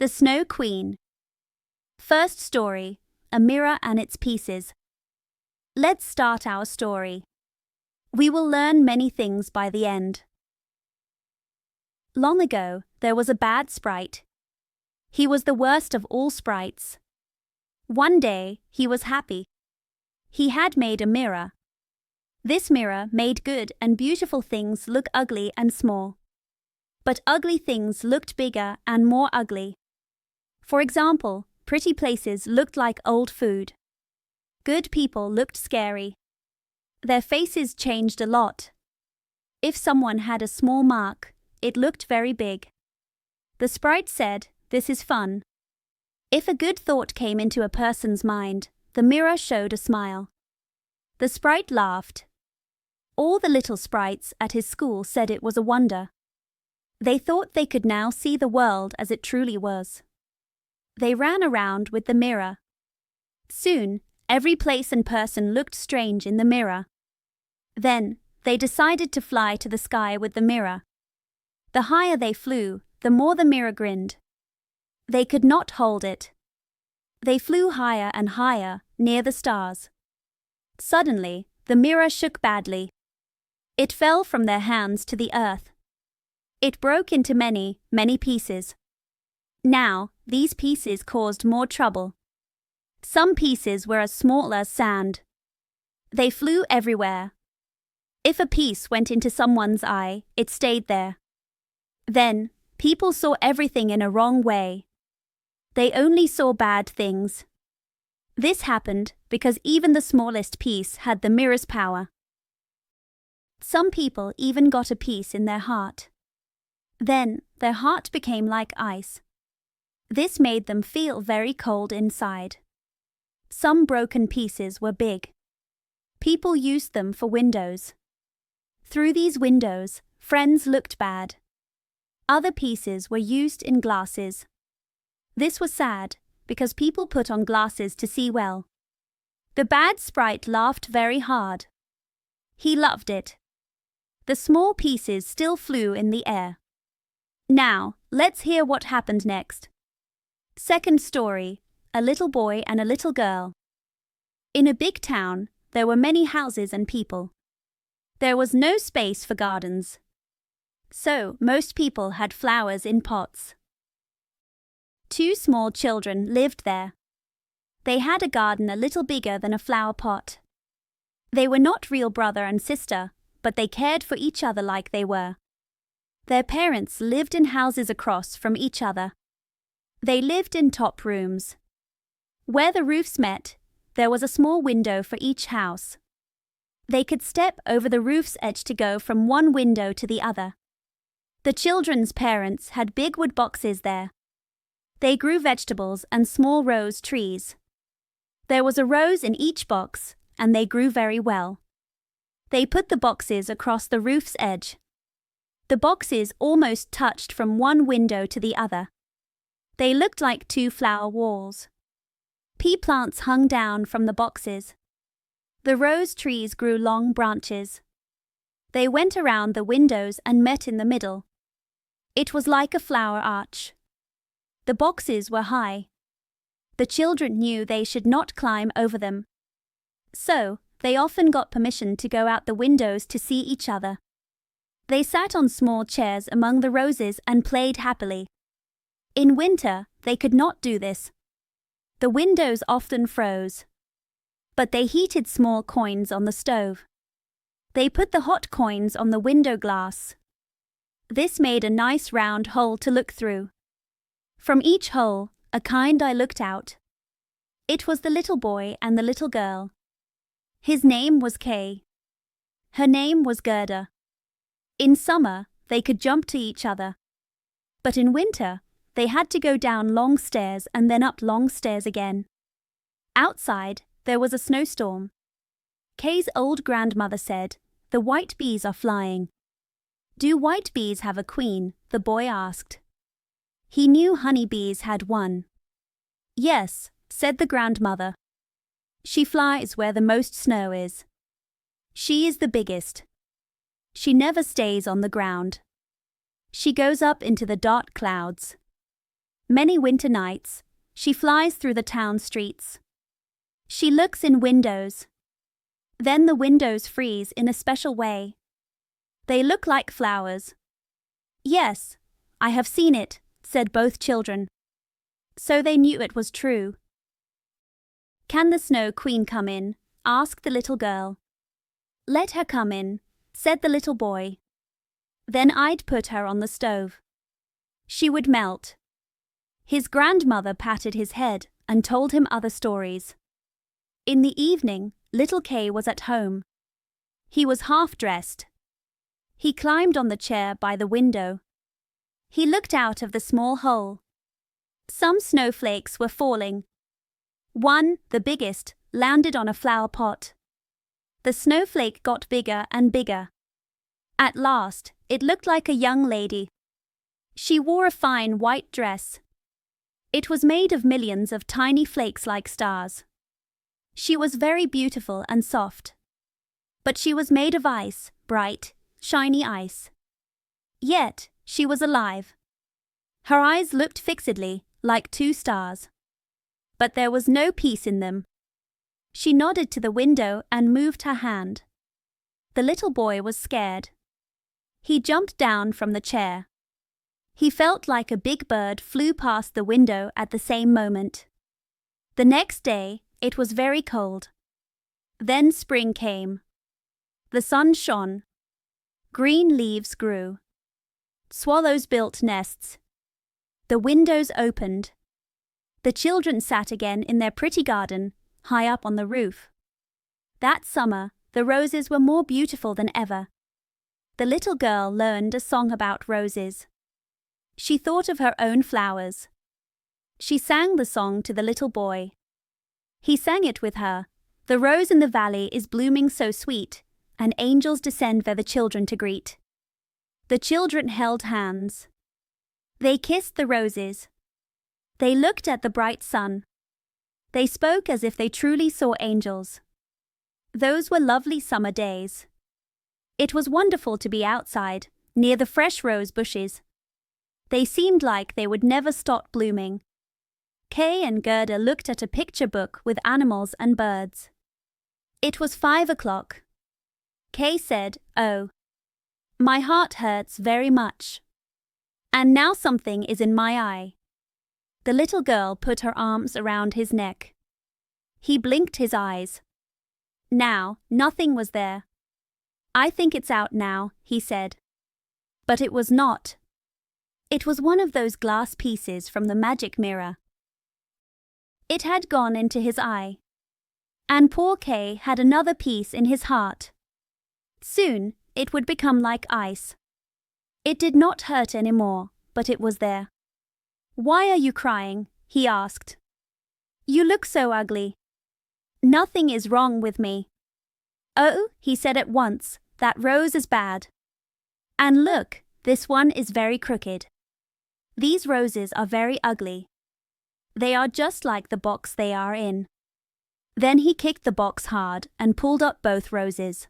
The Snow Queen. First story, A Mirror and Its Pieces. Let's start our story. We will learn many things by the end. Long ago, there was a bad sprite. He was the worst of all sprites. One day, he was happy. He had made a mirror. This mirror made good and beautiful things look ugly and small. But ugly things looked bigger and more ugly. For example, pretty places looked like old food. Good people looked scary. Their faces changed a lot. If someone had a small mark, it looked very big. The sprite said, "This is fun." If a good thought came into a person's mind, the mirror showed a smile. The sprite laughed. All the little sprites at his school said it was a wonder. They thought they could now see the world as it truly was. They ran around with the mirror. Soon, every place and person looked strange in the mirror. Then, they decided to fly to the sky with the mirror. The higher they flew, the more the mirror grinned. They could not hold it. They flew higher and higher, near the stars. Suddenly, the mirror shook badly. It fell from their hands to the earth. It broke into many, many pieces. Now, these pieces caused more trouble. Some pieces were as small as sand. They flew everywhere. If a piece went into someone's eye, it stayed there. Then, people saw everything in a wrong way. They only saw bad things. This happened because even the smallest piece had the mirror's power. Some people even got a piece in their heart. Then, their heart became like ice. This made them feel very cold inside. Some broken pieces were big. People used them for windows. Through these windows, friends looked bad. Other pieces were used in glasses. This was sad, because people put on glasses to see well. The bad sprite laughed very hard. He loved it. The small pieces still flew in the air. Now, let's hear what happened next. Second story, A Little Boy and a Little Girl. In a big town, there were many houses and people. There was no space for gardens. So, most people had flowers in pots. Two small children lived there. They had a garden a little bigger than a flower pot. They were not real brother and sister, but they cared for each other like they were. Their parents lived in houses across from each other. They lived in top rooms. Where the roofs met, there was a small window for each house. They could step over the roof's edge to go from one window to the other. The children's parents had big wood boxes there. They grew vegetables and small rose trees. There was a rose in each box, and they grew very well. They put the boxes across the roof's edge. The boxes almost touched from one window to the other. They looked like two flower walls. Pea plants hung down from the boxes. The rose trees grew long branches. They went around the windows and met in the middle. It was like a flower arch. The boxes were high. The children knew they should not climb over them. So, they often got permission to go out the windows to see each other. They sat on small chairs among the roses and played happily. In winter, they could not do this. The windows often froze. But they heated small coins on the stove. They put the hot coins on the window glass. This made a nice round hole to look through. From each hole, a kind eye looked out. It was the little boy and the little girl. His name was Kay. Her name was Gerda. In summer, they could jump to each other. But in winter, they had to go down long stairs and then up long stairs again. Outside, there was a snowstorm. Kay's old grandmother said, "The white bees are flying." "Do white bees have a queen?" the boy asked. He knew honey bees had one. "Yes," said the grandmother. "She flies where the most snow is. She is the biggest. She never stays on the ground. She goes up into the dark clouds. Many winter nights, she flies through the town streets. She looks in windows. Then the windows freeze in a special way. They look like flowers. Yes, I have seen it, said both children. So they knew it was true. Can the Snow Queen come in? Asked the little girl. Let her come in, said the little boy. Then I'd put her on the stove. She would melt. His grandmother patted his head and told him other stories. In the evening, little Kay was at home. He was half-dressed. He climbed on the chair by the window. He looked out of the small hole. Some snowflakes were falling. One, the biggest, landed on a flower pot. The snowflake got bigger and bigger. At last, it looked like a young lady. She wore a fine white dress. It was made of millions of tiny flakes like stars. She was very beautiful and soft. But she was made of ice, bright, shiny ice. Yet, she was alive. Her eyes looked fixedly, like two stars. But there was no peace in them. She nodded to the window and moved her hand. The little boy was scared. He jumped down from the chair. He felt like a big bird flew past the window at the same moment. The next day, it was very cold. Then spring came. The sun shone. Green leaves grew. Swallows built nests. The windows opened. The children sat again in their pretty garden, high up on the roof. That summer, the roses were more beautiful than ever. The little girl learned a song about roses. She thought of her own flowers. She sang the song to the little boy. He sang it with her. The rose in the valley is blooming so sweet, and angels descend there the children to greet. The children held hands. They kissed the roses. They looked at the bright sun. They spoke as if they truly saw angels. Those were lovely summer days. It was wonderful to be outside, near the fresh rose bushes. They seemed like they would never stop blooming. Kay and Gerda looked at a picture book with animals and birds. It was 5 o'clock. Kay said, "Oh, my heart hurts very much. And now something is in my eye." The little girl put her arms around his neck. He blinked his eyes. Now, nothing was there. "I think it's out now," he said. But it was not. It was one of those glass pieces from the magic mirror. It had gone into his eye. And poor Kay had another piece in his heart. Soon, it would become like ice. It did not hurt any more, but it was there. "Why are you crying?" he asked. "You look so ugly." "Nothing is wrong with me." "Oh," he said at once, "that rose is bad. And look, this one is very crooked. These roses are very ugly. They are just like the box they are in." Then he kicked the box hard and pulled up both roses.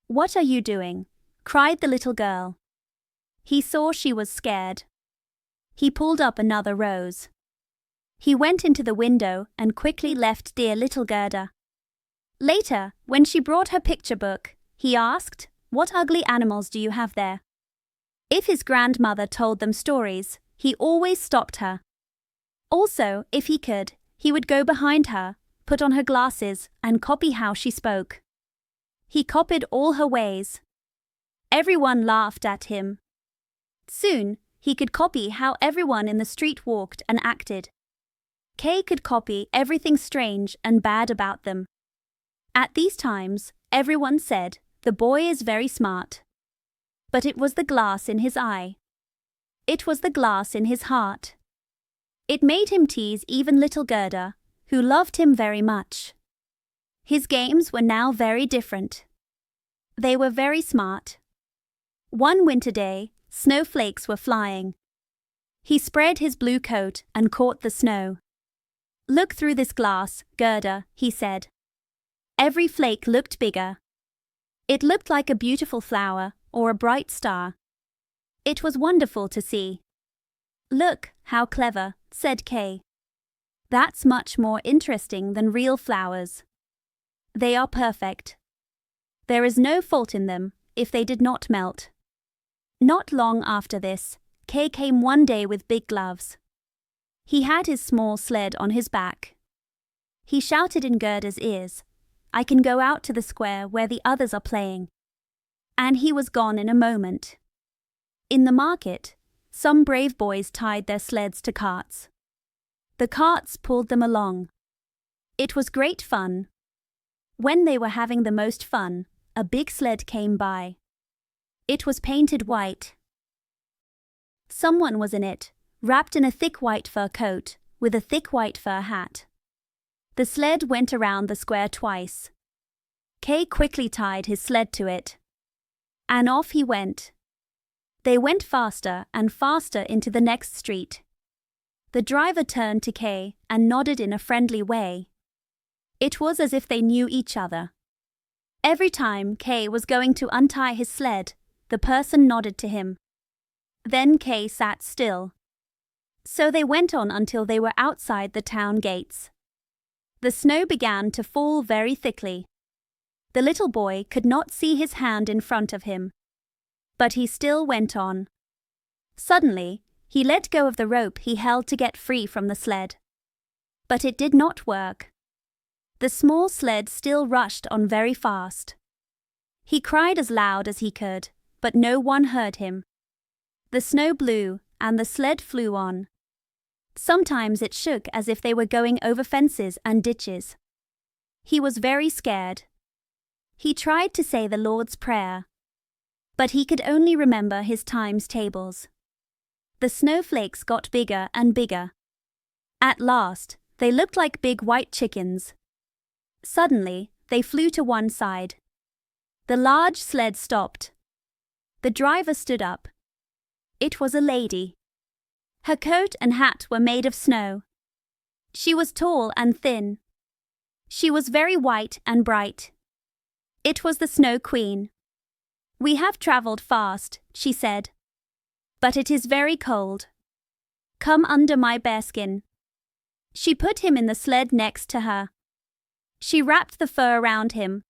"What are you doing?" cried the little girl. He saw she was scared. He pulled up another rose. He went into the window and quickly left dear little Gerda. Later, when she brought her picture book, he asked, "What ugly animals do you have there?" If his grandmother told them stories, he always stopped her. Also, if he could, he would go behind her, put on her glasses, and copy how she spoke. He copied all her ways. Everyone laughed at him. Soon, he could copy how everyone in the street walked and acted. Kay could copy everything strange and bad about them. At these times, everyone said, "The boy is very smart." But it was the glass in his eye. It was the glass in his heart. It made him tease even little Gerda, who loved him very much. His games were now very different. They were very smart. One winter day, snowflakes were flying. He spread his blue coat and caught the snow. "Look through this glass, Gerda," he said. Every flake looked bigger. It looked like a beautiful flower or a bright star. It was wonderful to see. "Look, how clever, said Kay. That's much more interesting than real flowers. They are perfect. There is no fault in them if they did not melt. Not long after this, Kay came one day with big gloves. He had his small sled on his back. He shouted in Gerda's ears, "I can go out to the square where the others are playing." And he was gone in a moment. In the market, some brave boys tied their sleds to carts. The carts pulled them along. It was great fun. When they were having the most fun, a big sled came by. It was painted white. Someone was in it, wrapped in a thick white fur coat, with a thick white fur hat. The sled went around the square twice. Kay quickly tied his sled to it. And off he went. They went faster and faster into the next street. The driver turned to Kay and nodded in a friendly way. It was as if they knew each other. Every time Kay was going to untie his sled, the person nodded to him. Then Kay sat still. So they went on until they were outside the town gates. The snow began to fall very thickly. The little boy could not see his hand in front of him. But he still went on. Suddenly, he let go of the rope he held to get free from the sled. But it did not work. The small sled still rushed on very fast. He cried as loud as he could, but no one heard him. The snow blew, and the sled flew on. Sometimes it shook as if they were going over fences and ditches. He was very scared. He tried to say the Lord's Prayer, but he could only remember his times tables. The snowflakes got bigger and bigger. At last, they looked like big white chickens. Suddenly, they flew to one side. The large sled stopped. The driver stood up. It was a lady. Her coat and hat were made of snow. She was tall and thin. She was very white and bright. It was the Snow Queen. "We have travelled fast," she said. "But it is very cold. Come under my bearskin." She put him in the sled next to her. She wrapped the fur around him.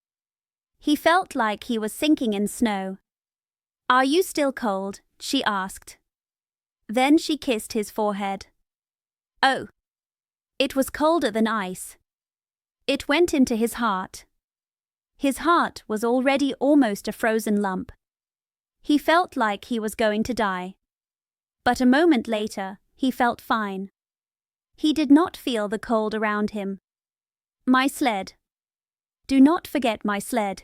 He felt like he was sinking in snow. "Are you still cold?" she asked. Then she kissed his forehead. Oh! It was colder than ice. It went into his heart. His heart was already almost a frozen lump. He felt like he was going to die. But a moment later, he felt fine. He did not feel the cold around him. My sled. Do not forget my sled.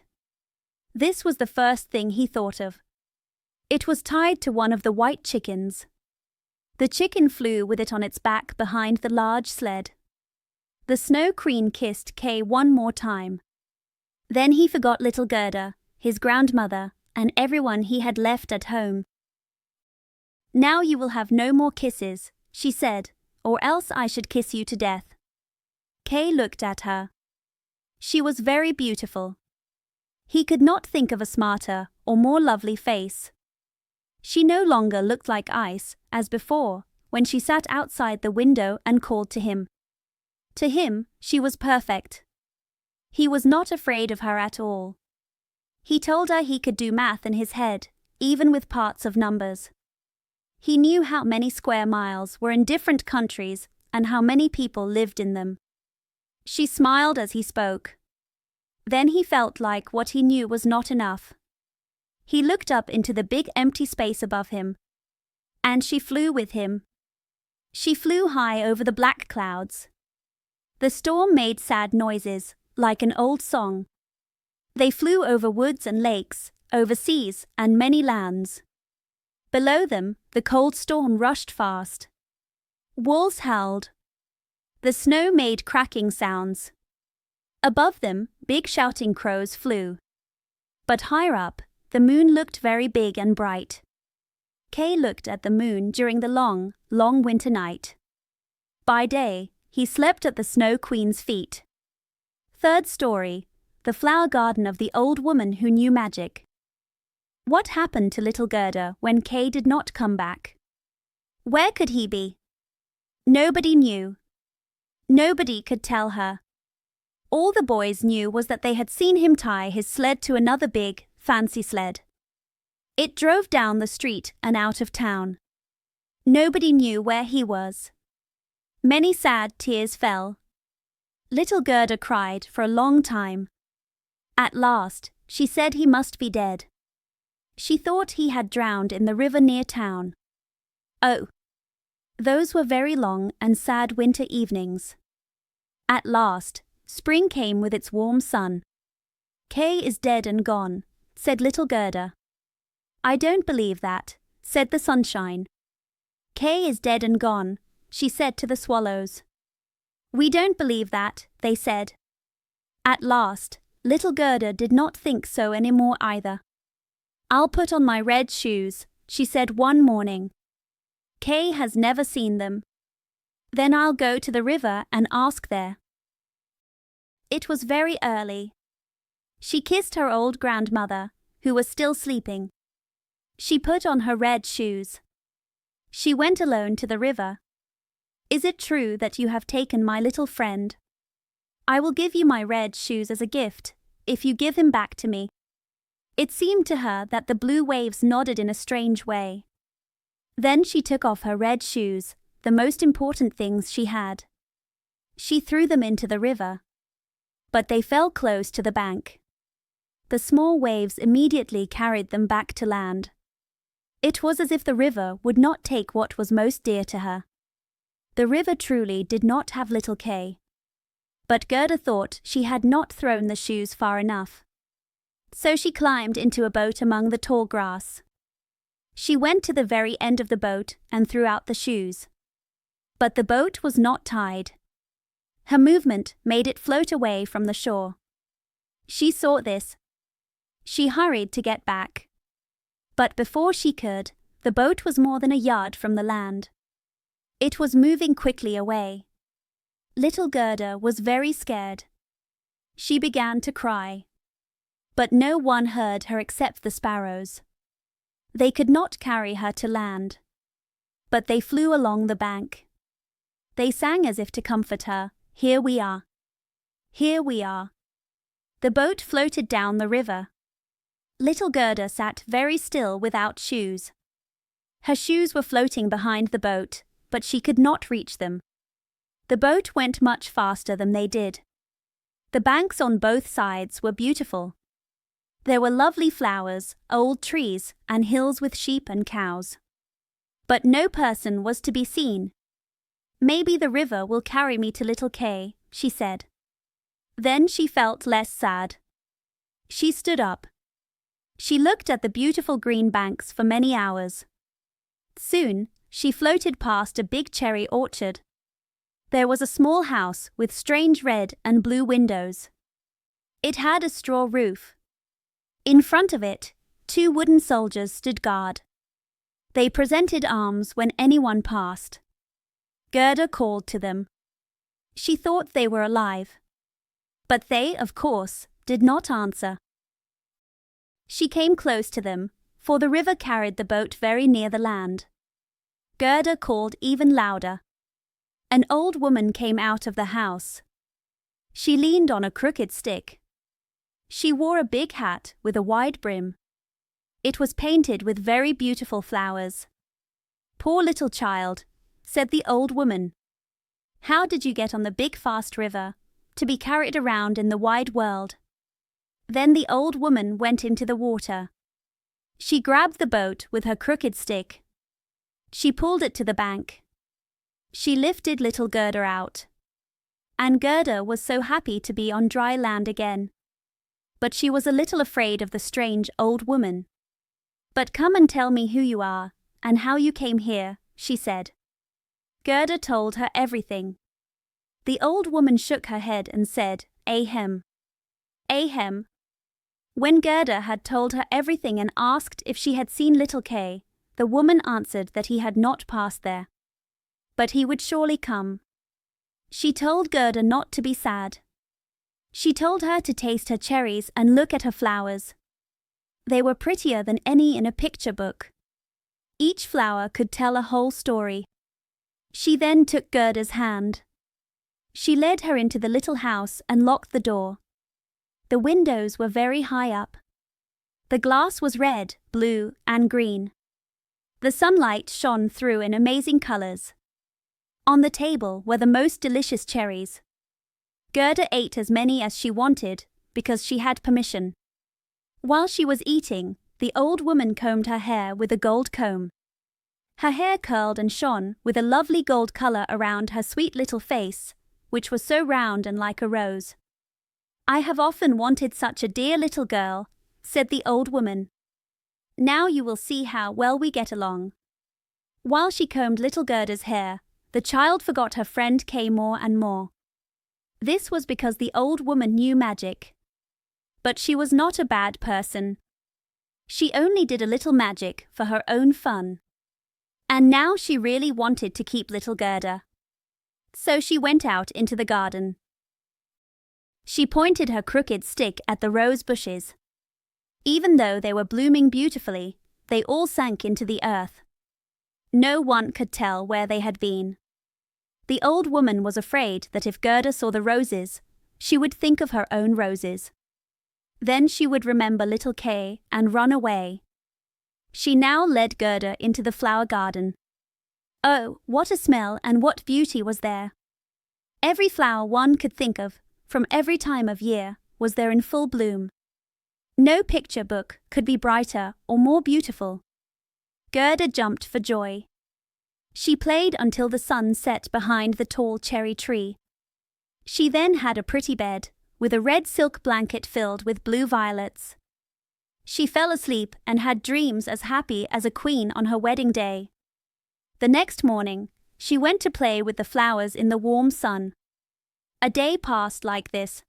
This was the first thing he thought of. It was tied to one of the white chickens. The chicken flew with it on its back behind the large sled. The Snow Queen kissed Kay one more time. Then he forgot little Gerda, his grandmother, and everyone he had left at home. "Now you will have no more kisses," she said, "or else I should kiss you to death." Kay looked at her. She was very beautiful. He could not think of a smarter or more lovely face. She no longer looked like ice, as before, when she sat outside the window and called to him. To him, she was perfect. He was not afraid of her at all. He told her he could do math in his head, even with parts of numbers. He knew how many square miles were in different countries and how many people lived in them. She smiled as he spoke. Then he felt like what he knew was not enough. He looked up into the big empty space above him. And she flew with him. She flew high over the black clouds. The storm made sad noises, like an old song. They flew over woods and lakes, over seas and many lands. Below them, the cold storm rushed fast. Wolves howled. The snow made cracking sounds. Above them, big shouting crows flew. But higher up, the moon looked very big and bright. Kay looked at the moon during the long, long winter night. By day, he slept at the Snow Queen's feet. Third story, The Flower Garden of the Old Woman Who Knew Magic. What happened to little Gerda when Kay did not come back? Where could he be? Nobody knew. Nobody could tell her. All the boys knew was that they had seen him tie his sled to another big, fancy sled. It drove down the street and out of town. Nobody knew where he was. Many sad tears fell. Little Gerda cried for a long time. At last, she said he must be dead. She thought he had drowned in the river near town. Oh, those were very long and sad winter evenings. At last, spring came with its warm sun. Kay is dead and gone, said little Gerda. I don't believe that, said the sunshine. Kay is dead and gone, she said to the swallows. We don't believe that, they said. At last, little Gerda did not think so any more either. I'll put on my red shoes, she said one morning. Kay has never seen them. Then I'll go to the river and ask there. It was very early. She kissed her old grandmother, who was still sleeping. She put on her red shoes. She went alone to the river. Is it true that you have taken my little friend? I will give you my red shoes as a gift, if you give him back to me. It seemed to her that the blue waves nodded in a strange way. Then she took off her red shoes, the most important things she had. She threw them into the river. But they fell close to the bank. The small waves immediately carried them back to land. It was as if the river would not take what was most dear to her. The river truly did not have little Kay. But Gerda thought she had not thrown the shoes far enough. So she climbed into a boat among the tall grass. She went to the very end of the boat and threw out the shoes. But the boat was not tied. Her movement made it float away from the shore. She saw this. She hurried to get back. But before she could, the boat was more than a yard from the land. It was moving quickly away. Little Gerda was very scared. She began to cry. But no one heard her except the sparrows. They could not carry her to land. But they flew along the bank. They sang as if to comfort her. Here we are. Here we are. The boat floated down the river. Little Gerda sat very still without shoes. Her shoes were floating behind the boat, but she could not reach them. The boat went much faster than they did. The banks on both sides were beautiful. There were lovely flowers, old trees, and hills with sheep and cows. But no person was to be seen. Maybe the river will carry me to little Kay, she said. Then she felt less sad. She stood up. She looked at the beautiful green banks for many hours. Soon, she floated past a big cherry orchard. There was a small house with strange red and blue windows. It had a straw roof. In front of it, 2 wooden soldiers stood guard. They presented arms when anyone passed. Gerda called to them. She thought they were alive. But they, of course, did not answer. She came close to them, for the river carried the boat very near the land. Gerda called even louder. An old woman came out of the house. She leaned on a crooked stick. She wore a big hat with a wide brim. It was painted with very beautiful flowers. Poor little child, said the old woman. How did you get on the big fast river, to be carried around in the wide world? Then the old woman went into the water. She grabbed the boat with her crooked stick. She pulled it to the bank. She lifted little Gerda out. And Gerda was so happy to be on dry land again. But she was a little afraid of the strange old woman. But come and tell me who you are, and how you came here, she said. Gerda told her everything. The old woman shook her head and said, Ahem. Ahem. When Gerda had told her everything and asked if she had seen little Kay, the woman answered that he had not passed there. But he would surely come. She told Gerda not to be sad. She told her to taste her cherries and look at her flowers. They were prettier than any in a picture book. Each flower could tell a whole story. She then took Gerda's hand. She led her into the little house and locked the door. The windows were very high up. The glass was red, blue, and green. The sunlight shone through in amazing colors. On the table were the most delicious cherries. Gerda ate as many as she wanted because she had permission. While she was eating, the old woman combed her hair with a gold comb. Her hair curled and shone with a lovely gold color around her sweet little face, which was so round and like a rose. "I have often wanted such a dear little girl," said the old woman. "Now you will see how well we get along." While she combed little Gerda's hair, the child forgot her friend Kay more and more. This was because the old woman knew magic. But she was not a bad person. She only did a little magic for her own fun. And now she really wanted to keep little Gerda. So she went out into the garden. She pointed her crooked stick at the rose bushes. Even though they were blooming beautifully, they all sank into the earth. No one could tell where they had been. The old woman was afraid that if Gerda saw the roses, she would think of her own roses. Then she would remember little Kay and run away. She now led Gerda into the flower garden. Oh, what a smell and what beauty was there! Every flower one could think of, from every time of year, was there in full bloom. No picture book could be brighter or more beautiful. Gerda jumped for joy. She played until the sun set behind the tall cherry tree. She then had a pretty bed, with a red silk blanket filled with blue violets. She fell asleep and had dreams as happy as a queen on her wedding day. The next morning, she went to play with the flowers in the warm sun. A day passed like this.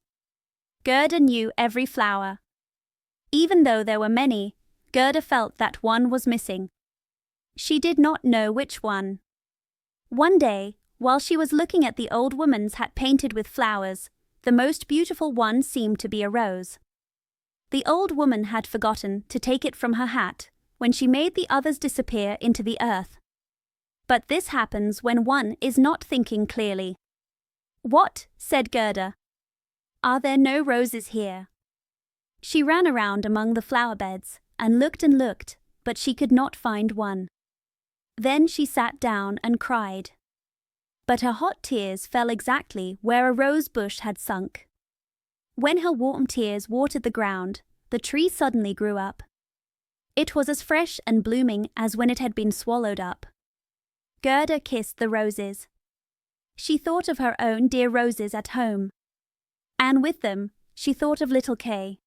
Gerda knew every flower. Even though there were many, Gerda felt that one was missing. She did not know which one. One day, while she was looking at the old woman's hat painted with flowers, the most beautiful one seemed to be a rose. The old woman had forgotten to take it from her hat when she made the others disappear into the earth. But this happens when one is not thinking clearly. "What?" said Gerda. "Are there no roses here?" She ran around among the flower beds and looked, but she could not find one. Then she sat down and cried. But her hot tears fell exactly where a rose bush had sunk. When her warm tears watered the ground, the tree suddenly grew up. It was as fresh and blooming as when it had been swallowed up. Gerda kissed the roses. She thought of her own dear roses at home. And with them, she thought of little Kay.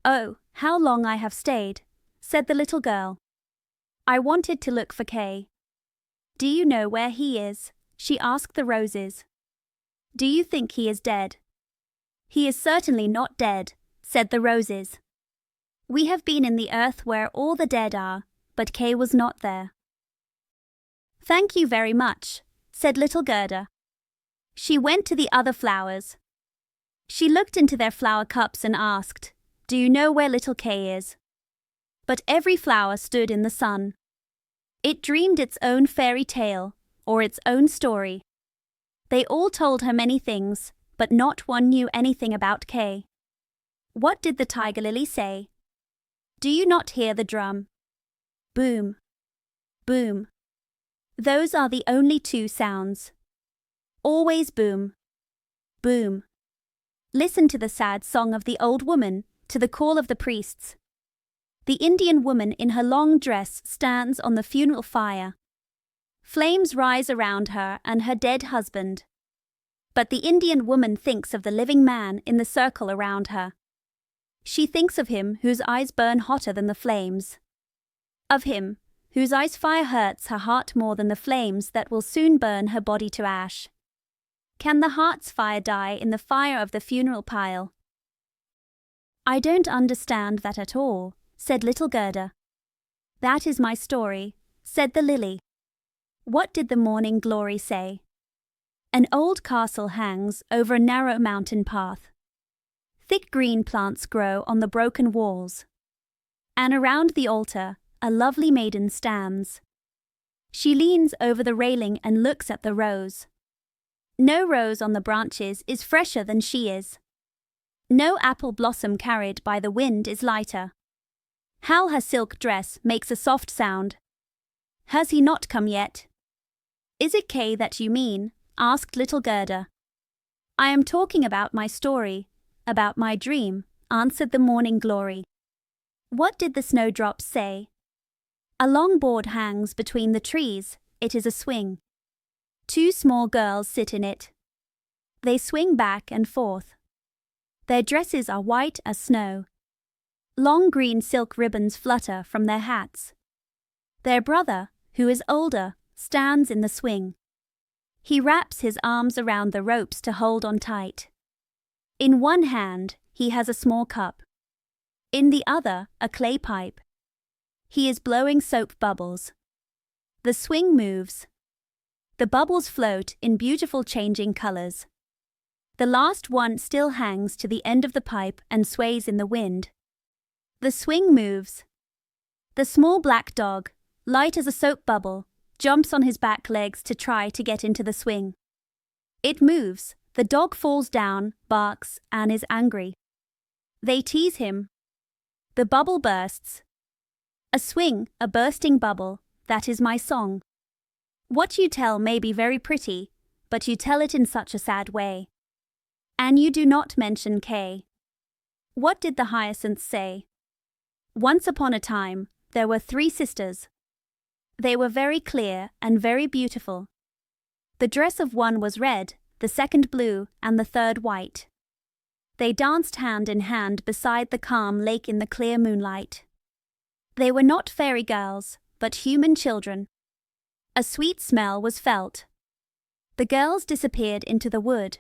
"Oh, how long I have stayed," said the little girl. "I wanted to look for Kay." "Do you know where he is?" she asked the roses. "Do you think he is dead?" "He is certainly not dead," said the roses. "We have been in the earth where all the dead are, but Kay was not there." "Thank you very much," said little Gerda. She went to the other flowers. She looked into their flower cups and asked, "Do you know where little Kay is?" But every flower stood in the sun. It dreamed its own fairy tale, or its own story. They all told her many things, but not one knew anything about Kay. What did the tiger lily say? "Do you not hear the drum? Boom, boom." Those are the only two sounds. Always boom, boom. Listen to the sad song of the old woman, to the call of the priests. The Indian woman in her long dress stands on the funeral fire. Flames rise around her and her dead husband. But the Indian woman thinks of the living man in the circle around her. She thinks of him whose eyes burn hotter than the flames. Of him whose eyes fire hurts her heart more than the flames that will soon burn her body to ash. Can the heart's fire die in the fire of the funeral pile? "I don't understand that at all," said little Gerda. "That is my story," said the lily. What did the morning glory say? An old castle hangs over a narrow mountain path. Thick green plants grow on the broken walls. And around the altar a lovely maiden stands. She leans over the railing and looks at the rose. No rose on the branches is fresher than she is. No apple blossom carried by the wind is lighter. How her silk dress makes a soft sound. Has he not come yet? Is it Kay that you mean? Asked little Gerda. I am talking about my story, about my dream, answered the morning glory. What did the snowdrops say? A long board hangs between the trees, it is a swing. Two small girls sit in it. They swing back and forth. Their dresses are white as snow. Long green silk ribbons flutter from their hats. Their brother, who is older, stands in the swing. He wraps his arms around the ropes to hold on tight. In one hand, he has a small cup. In the other, a clay pipe. He is blowing soap bubbles. The swing moves. The bubbles float in beautiful changing colors. The last one still hangs to the end of the pipe and sways in the wind. The swing moves. The small black dog, light as a soap bubble, jumps on his back legs to try to get into the swing. It moves. The dog falls down, barks, and is angry. They tease him. The bubble bursts. A swing, a bursting bubble, that is my song. What you tell may be very pretty, but you tell it in such a sad way. And you do not mention Kay. What did the hyacinths say? Once upon a time, there were 3 sisters. They were very clear and very beautiful. The dress of one was red, the second blue, and the third white. They danced hand in hand beside the calm lake in the clear moonlight. They were not fairy girls, but human children. A sweet smell was felt. The girls disappeared into the wood.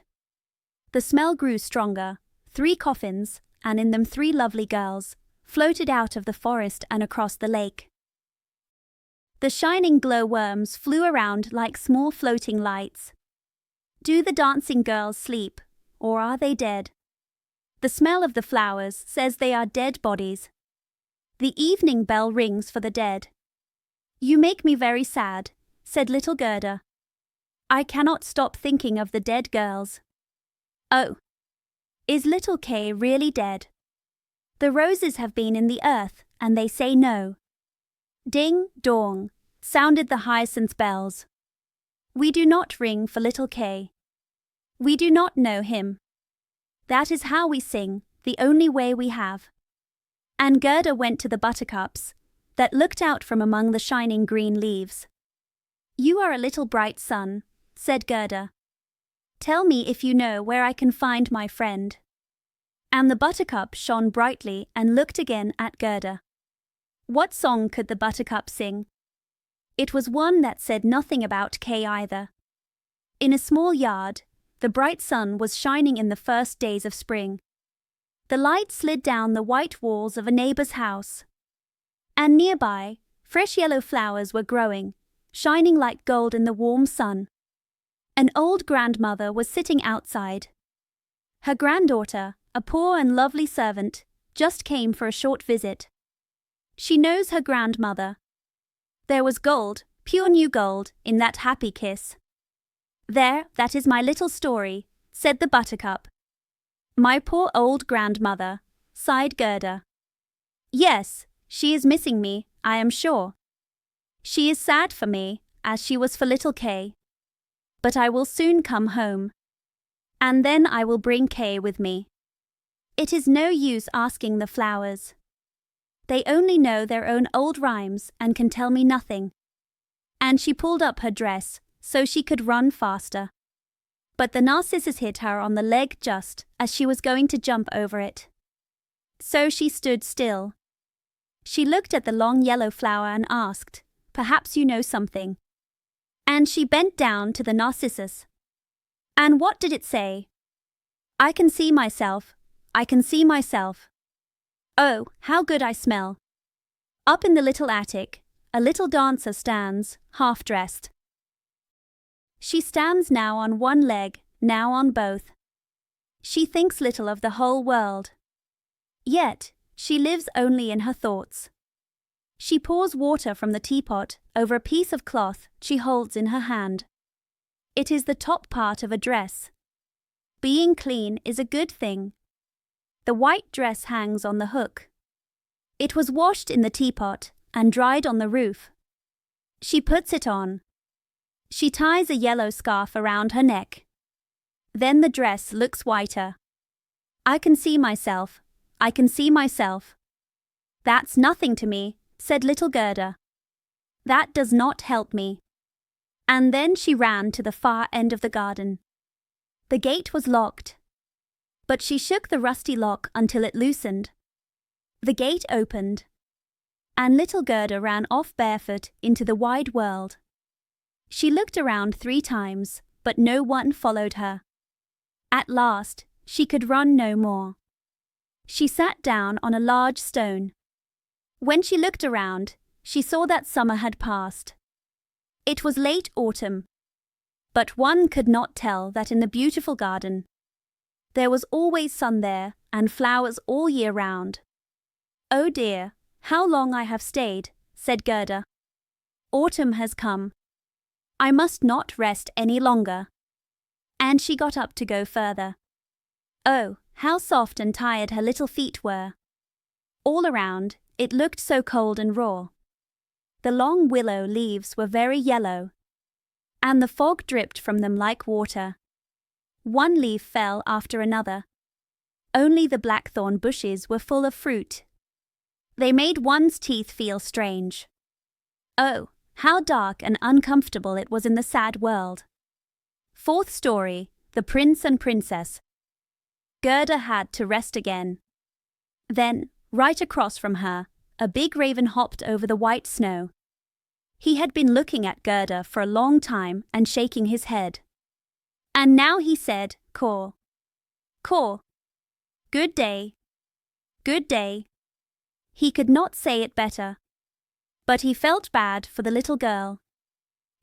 The smell grew stronger. 3 coffins, and in them 3 lovely girls, floated out of the forest and across the lake. The shining glow-worms flew around like small floating lights. Do the dancing girls sleep, or are they dead? The smell of the flowers says they are dead bodies. The evening bell rings for the dead. You make me very sad, said little Gerda. I cannot stop thinking of the dead girls. Oh, is little Kay really dead? The roses have been in the earth, and they say no. Ding, dong, sounded the hyacinth bells. We do not ring for little Kay. We do not know him. That is how we sing, the only way we have. And Gerda went to the buttercups that looked out from among the shining green leaves. You are a little bright sun, said Gerda. Tell me if you know where I can find my friend. And the buttercup shone brightly and looked again at Gerda. What song could the buttercup sing? It was one that said nothing about Kay either. In a small yard, the bright sun was shining in the first days of spring. The light slid down the white walls of a neighbor's house. And nearby, fresh yellow flowers were growing, shining like gold in the warm sun. An old grandmother was sitting outside. Her granddaughter, a poor and lovely servant, just came for a short visit. She knows her grandmother. There was gold, pure new gold, in that happy kiss. There, that is my little story, said the buttercup. My poor old grandmother, sighed Gerda. Yes, she is missing me, I am sure. She is sad for me, as she was for little Kay. But I will soon come home. And then I will bring Kay with me. It is no use asking the flowers. They only know their own old rhymes and can tell me nothing. And she pulled up her dress so she could run faster. But the narcissus hit her on the leg just as she was going to jump over it. So she stood still. She looked at the long yellow flower and asked, "Perhaps you know something." And she bent down to the narcissus. And what did it say? I can see myself. I can see myself. Oh, how good I smell. Up in the little attic, a little dancer stands, half-dressed. She stands now on one leg, now on both. She thinks little of the whole world. Yet, she lives only in her thoughts. She pours water from the teapot over a piece of cloth she holds in her hand. It is the top part of a dress. Being clean is a good thing. The white dress hangs on the hook. It was washed in the teapot and dried on the roof. She puts it on. She ties a yellow scarf around her neck. Then the dress looks whiter. I can see myself. I can see myself. That's nothing to me, said little Gerda. That does not help me. And then she ran to the far end of the garden. The gate was locked. But she shook the rusty lock until it loosened. The gate opened. And little Gerda ran off barefoot into the wide world. She looked around 3 times, but no one followed her. At last, she could run no more. She sat down on a large stone. When she looked around, she saw that summer had passed. It was late autumn. But one could not tell that in the beautiful garden. There was always sun there and flowers all year round. Oh dear, how long I have stayed, said Gerda. Autumn has come. I must not rest any longer. And she got up to go further. Oh, how soft and tired her little feet were. All around, it looked so cold and raw. The long willow leaves were very yellow, and the fog dripped from them like water. One leaf fell after another. Only the blackthorn bushes were full of fruit. They made one's teeth feel strange. Oh, how dark and uncomfortable it was in the sad world. 4th story, The Prince and Princess. Gerda had to rest again. Then, right across from her, a big raven hopped over the white snow. He had been looking at Gerda for a long time and shaking his head. And now he said, "Caw. Caw. Good day. Good day." He could not say it better. But he felt bad for the little girl.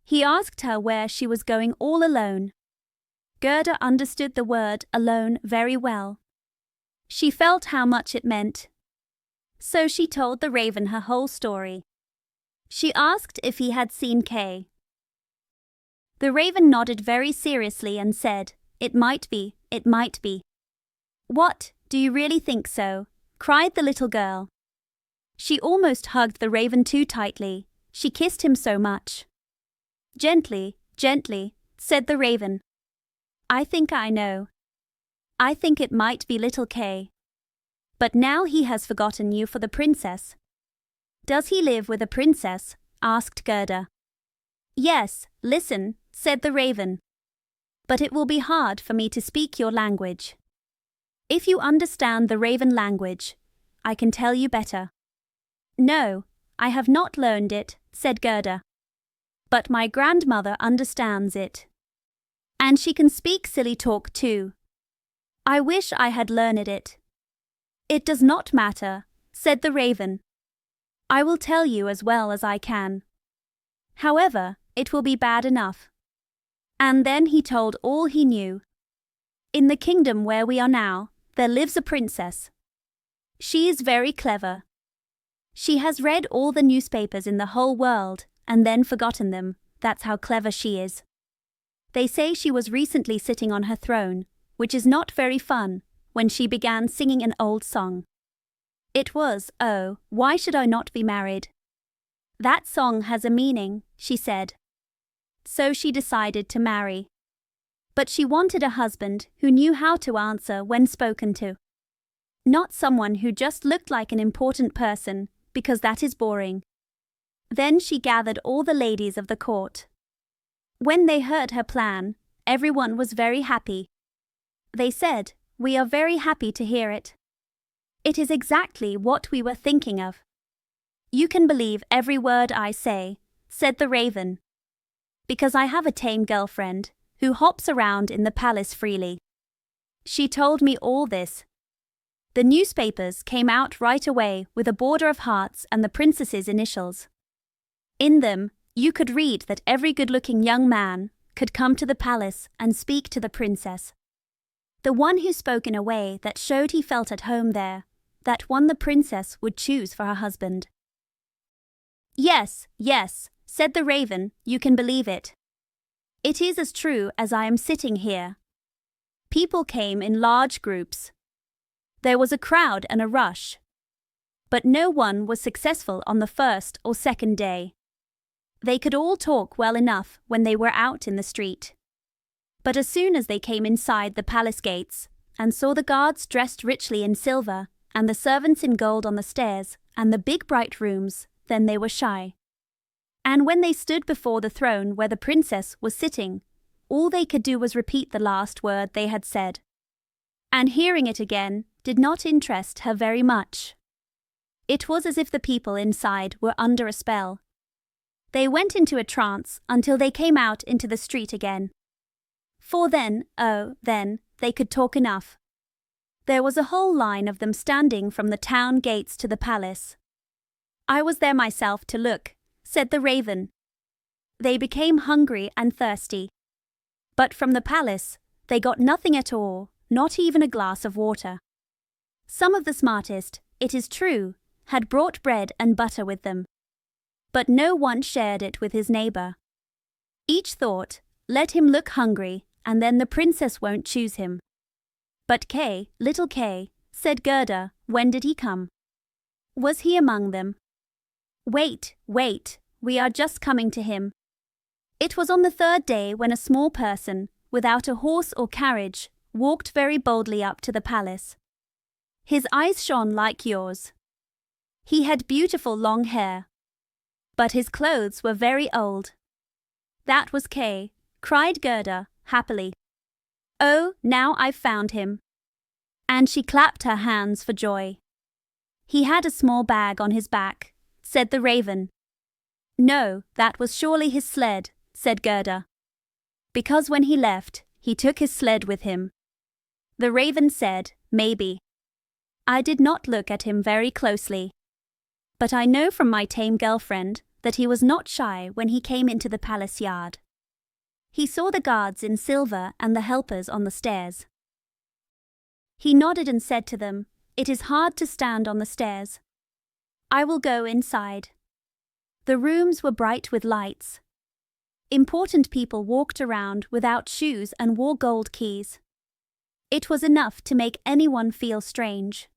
He asked her where she was going all alone. Gerda understood the word alone very well. She felt how much it meant. So she told the raven her whole story. She asked if he had seen Kay. The raven nodded very seriously and said, "It might be, it might be." "What, do you really think so?" cried the little girl. She almost hugged the raven too tightly. She kissed him so much. "Gently, gently," said the raven. "I think I know. I think it might be little Kay. But now he has forgotten you for the princess." "Does he live with a princess?" asked Gerda. "Yes, listen," said the raven. "But it will be hard for me to speak your language. If you understand the raven language, I can tell you better." "No, I have not learned it," said Gerda. "But my grandmother understands it. And she can speak silly talk too. I wish I had learned it." "It does not matter," said the raven. "I will tell you as well as I can. However, it will be bad enough." And then he told all he knew. "In the kingdom where we are now, there lives a princess. She is very clever. She has read all the newspapers in the whole world and then forgotten them. That's how clever she is. They say she was recently sitting on her throne, which is not very fun, when she began singing an old song. It was, 'Oh, why should I not be married?' That song has a meaning," she said. So she decided to marry. But she wanted a husband who knew how to answer when spoken to. Not someone who just looked like an important person, because that is boring. Then she gathered all the ladies of the court. When they heard her plan, everyone was very happy. They said, "We are very happy to hear it. It is exactly what we were thinking of." "You can believe every word I say," said the raven, "because I have a tame girlfriend who hops around in the palace freely. She told me all this." The newspapers came out right away with a border of hearts and the princess's initials. In them, you could read that every good-looking young man could come to the palace and speak to the princess. The one who spoke in a way that showed he felt at home there, that one the princess would choose for her husband. Yes, yes, said the raven, you can believe it. It is as true as I am sitting here. People came in large groups. There was a crowd and a rush. But no one was successful on the first or second day. They could all talk well enough when they were out in the street. But as soon as they came inside the palace gates, and saw the guards dressed richly in silver, and the servants in gold on the stairs, and the big bright rooms, then they were shy. And when they stood before the throne where the princess was sitting, all they could do was repeat the last word they had said. And hearing it again did not interest her very much. It was as if the people inside were under a spell. They went into a trance until they came out into the street again. For then, oh, then, they could talk enough. There was a whole line of them standing from the town gates to the palace. I was there myself to look, said the raven. They became hungry and thirsty. But from the palace, they got nothing at all, not even a glass of water. Some of the smartest, it is true, had brought bread and butter with them. But no one shared it with his neighbor. Each thought, let him look hungry, and then the princess won't choose him. But Kay, little Kay, said Gerda, when did he come? Was he among them? Wait, wait, we are just coming to him. It was on the third day when a small person, without a horse or carriage, walked very boldly up to the palace. His eyes shone like yours. He had beautiful long hair. But his clothes were very old. That was Kay, cried Gerda, happily. Oh, now I've found him. And she clapped her hands for joy. He had a small bag on his back, said the raven. No, that was surely his sled, said Gerda. Because when he left, he took his sled with him. The raven said, maybe. I did not look at him very closely. But I know from my tame girlfriend that he was not shy when he came into the palace yard. He saw the guards in silver and the helpers on the stairs. He nodded and said to them, it is hard to stand on the stairs. I will go inside. The rooms were bright with lights. Important people walked around without shoes and wore gold keys. It was enough to make anyone feel strange.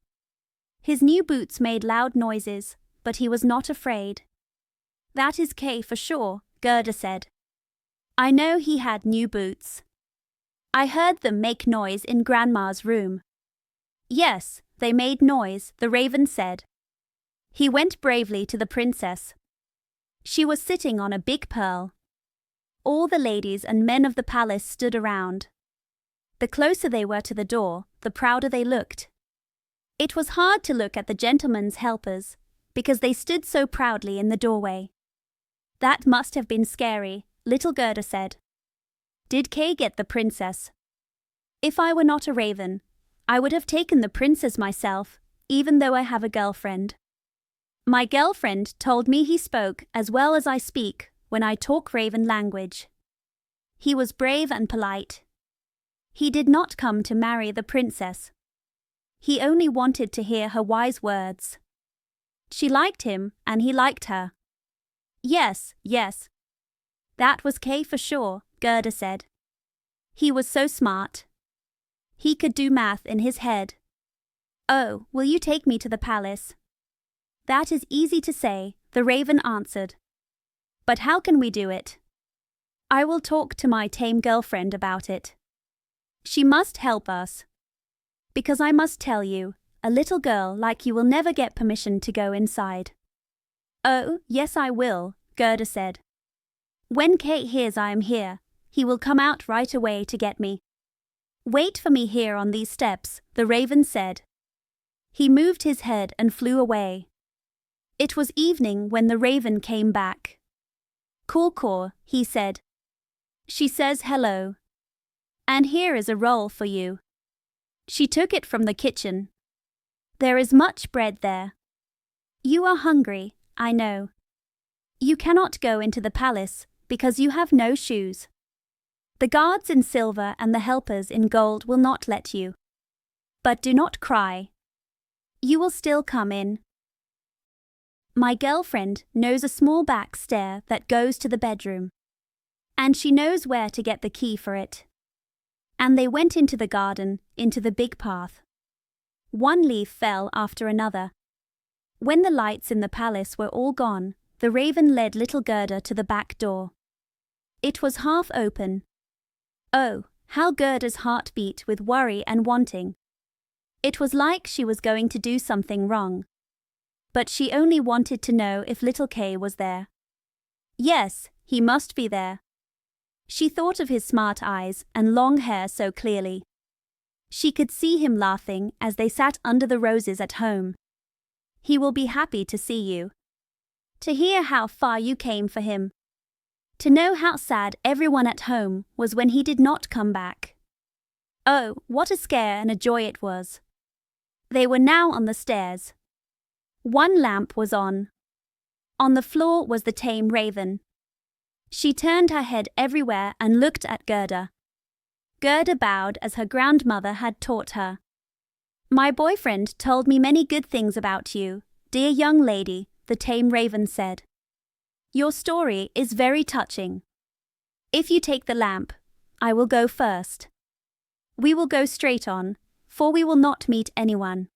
His new boots made loud noises, but he was not afraid. That is Kay for sure, Gerda said. I know he had new boots. I heard them make noise in Grandma's room. Yes, they made noise, the raven said. He went bravely to the princess. She was sitting on a big pearl. All the ladies and men of the palace stood around. The closer they were to the door, the prouder they looked. It was hard to look at the gentlemen's helpers, because they stood so proudly in the doorway. That must have been scary, little Gerda said. Did Kay get the princess? If I were not a raven, I would have taken the princess myself, even though I have a girlfriend. My girlfriend told me he spoke as well as I speak when I talk raven language. He was brave and polite. He did not come to marry the princess. He only wanted to hear her wise words. She liked him and he liked her. Yes, yes. That was Kay for sure, Gerda said. He was so smart. He could do math in his head. Oh, will you take me to the palace? That is easy to say, the raven answered. But how can we do it? I will talk to my tame girlfriend about it. She must help us. Because I must tell you, a little girl like you will never get permission to go inside. Oh, yes I will, Gerda said. When Kay hears I am here, he will come out right away to get me. Wait for me here on these steps, the raven said. He moved his head and flew away. It was evening when the raven came back. Caw, he said. She says hello. And here is a roll for you. She took it from the kitchen. There is much bread there. You are hungry, I know. You cannot go into the palace because you have no shoes. The guards in silver and the helpers in gold will not let you. But do not cry. You will still come in. My girlfriend knows a small back stair that goes to the bedroom, and she knows where to get the key for it. And they went into the garden, into the big path. One leaf fell after another. When the lights in the palace were all gone, the raven led little Gerda to the back door. It was half open. Oh, how Gerda's heart beat with worry and wanting. It was like she was going to do something wrong. But she only wanted to know if little Kay was there. Yes, he must be there. She thought of his smart eyes and long hair so clearly. She could see him laughing as they sat under the roses at home. He will be happy to see you. To hear how far you came for him. To know how sad everyone at home was when he did not come back. Oh, what a scare and a joy it was. They were now on the stairs. One lamp was on. On the floor was the tame raven. She turned her head everywhere and looked at Gerda. Gerda bowed as her grandmother had taught her. My boyfriend told me many good things about you, dear young lady, the tame raven said. Your story is very touching. If you take the lamp, I will go first. We will go straight on, for we will not meet anyone.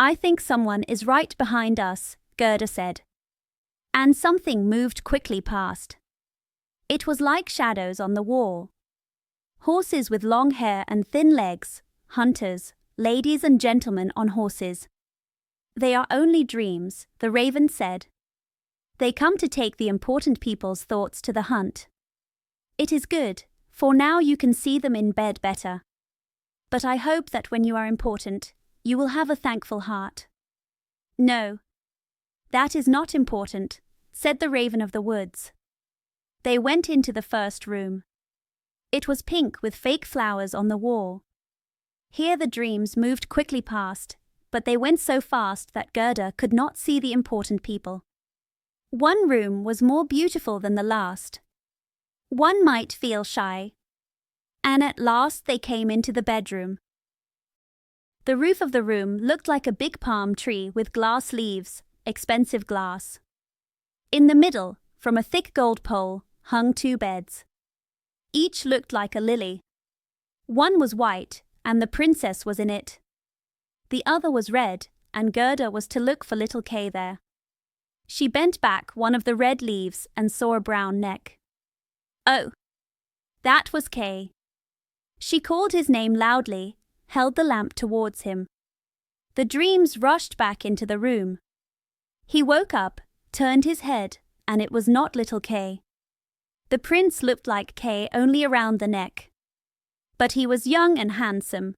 I think someone is right behind us, Gerda said. And something moved quickly past. It was like shadows on the wall. Horses with long hair and thin legs, hunters, ladies and gentlemen on horses. They are only dreams, the raven said. They come to take the important people's thoughts to the hunt. It is good, for now you can see them in bed better. But I hope that when you are important, you will have a thankful heart. No, that is not important, said the raven of the woods. They went into the first room. It was pink with fake flowers on the wall. Here the dreams moved quickly past, but they went so fast that Gerda could not see the important people. One room was more beautiful than the last. One might feel shy. And at last they came into the bedroom. The roof of the room looked like a big palm tree with glass leaves, expensive glass. In the middle, from a thick gold pole, hung 2 beds. Each looked like a lily. One was white, and the princess was in it. The other was red, and Gerda was to look for little Kay there. She bent back one of the red leaves and saw a brown neck. Oh, that was Kay. She called his name loudly, held the lamp towards him. The dreams rushed back into the room. He woke up, turned his head, and it was not little Kay. The prince looked like Kay only around the neck. But he was young and handsome.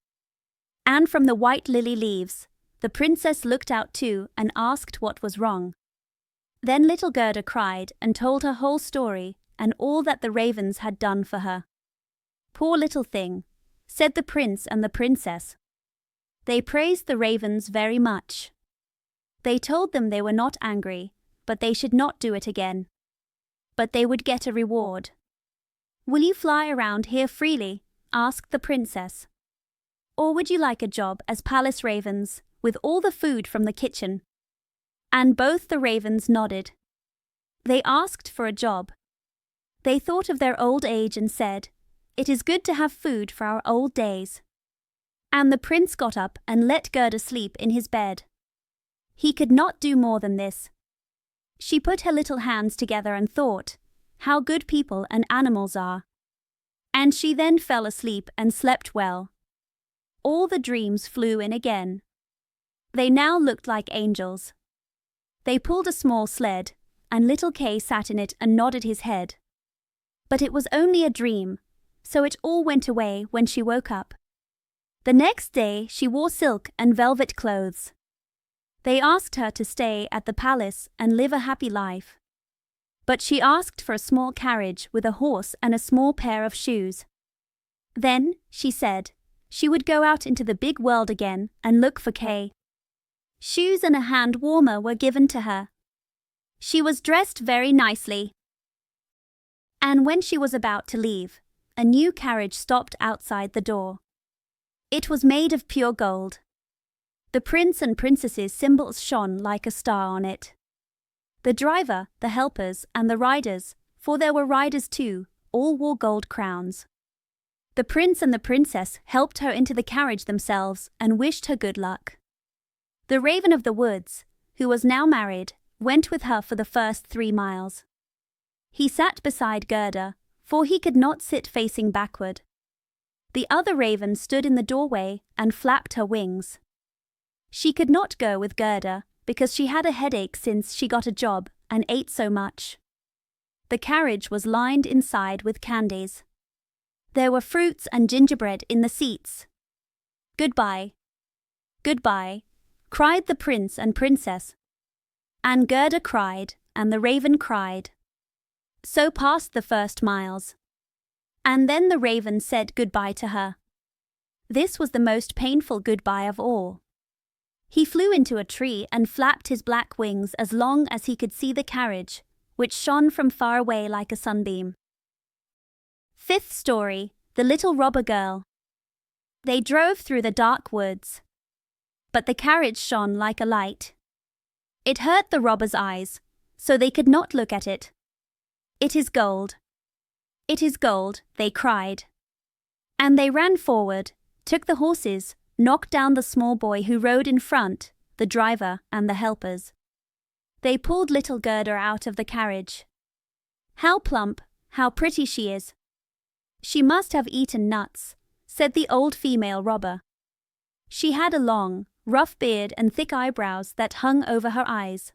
And from the white lily leaves, the princess looked out too and asked what was wrong. Then little Gerda cried and told her whole story and all that the ravens had done for her. Poor little thing, said the prince and the princess. They praised the ravens very much. They told them they were not angry, but they should not do it again. But they would get a reward. Will you fly around here freely? Asked the princess. Or would you like a job as palace ravens, with all the food from the kitchen? And both the ravens nodded. They asked for a job. They thought of their old age and said, It is good to have food for our old days. And the prince got up and let Gerda sleep in his bed. He could not do more than this. She put her little hands together and thought, how good people and animals are. And she then fell asleep and slept well. All the dreams flew in again. They now looked like angels. They pulled a small sled, and little Kay sat in it and nodded his head. But it was only a dream, so it all went away when she woke up. The next day she wore silk and velvet clothes. They asked her to stay at the palace and live a happy life. But she asked for a small carriage with a horse and a small pair of shoes. Then, she said, she would go out into the big world again and look for Kay. Shoes and a hand warmer were given to her. She was dressed very nicely. And when she was about to leave, a new carriage stopped outside the door. It was made of pure gold. The prince and princess's symbols shone like a star on it. The driver, the helpers, and the riders, for there were riders too, all wore gold crowns. The prince and the princess helped her into the carriage themselves and wished her good luck. The Raven of the Woods, who was now married, went with her for the first 3 miles. He sat beside Gerda, for he could not sit facing backward. The other raven stood in the doorway and flapped her wings. She could not go with Gerda because she had a headache since she got a job and ate so much. The carriage was lined inside with candies. There were fruits and gingerbread in the seats. "Goodbye, goodbye," cried the prince and princess. And Gerda cried, and the raven cried. So passed the first miles. And then the raven said goodbye to her. This was the most painful goodbye of all. He flew into a tree and flapped his black wings as long as he could see the carriage, which shone from far away like a sunbeam. Fifth story, The Little Robber Girl. They drove through the dark woods. But the carriage shone like a light. It hurt the robbers' eyes, so they could not look at it. "It is gold. It is gold," they cried. And they ran forward, took the horses, knocked down the small boy who rode in front, the driver and the helpers. They pulled little Gerda out of the carriage. "How plump, how pretty she is. She must have eaten nuts," said the old female robber. She had a long, rough beard and thick eyebrows that hung over her eyes.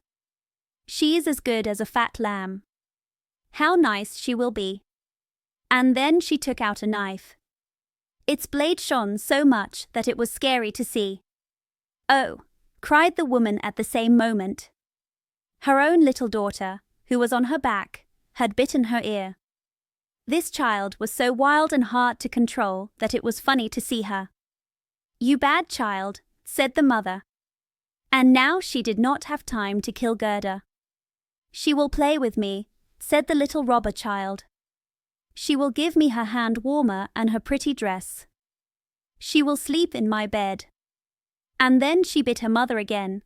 "She is as good as a fat lamb. How nice she will be." And then she took out a knife. Its blade shone so much that it was scary to see. "Oh!" cried the woman at the same moment. Her own little daughter, who was on her back, had bitten her ear. This child was so wild and hard to control that it was funny to see her. "You bad child," said the mother. And now she did not have time to kill Gerda. "She will play with me," said the little robber child. "She will give me her hand warmer and her pretty dress. She will sleep in my bed." And then she bit her mother again,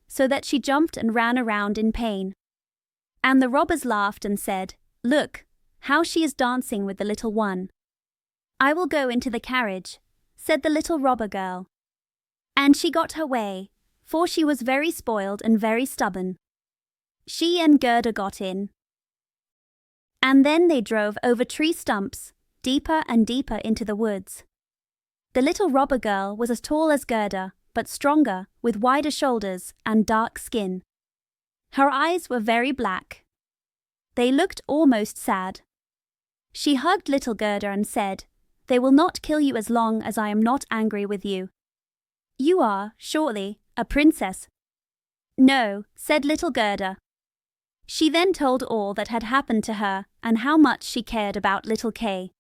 so that she jumped and ran around in pain. And the robbers laughed and said, "Look, how she is dancing with the little one." "I will go into the carriage," said the little robber girl. And she got her way, for she was very spoiled and very stubborn. She and Gerda got in. And then they drove over tree stumps, deeper and deeper into the woods. The little robber girl was as tall as Gerda, but stronger, with wider shoulders and dark skin. Her eyes were very black. They looked almost sad. She hugged little Gerda and said, "They will not kill you as long as I am not angry with you. You are, surely, a princess." "No," said little Gerda. She then told all that had happened to her and how much she cared about little Kay.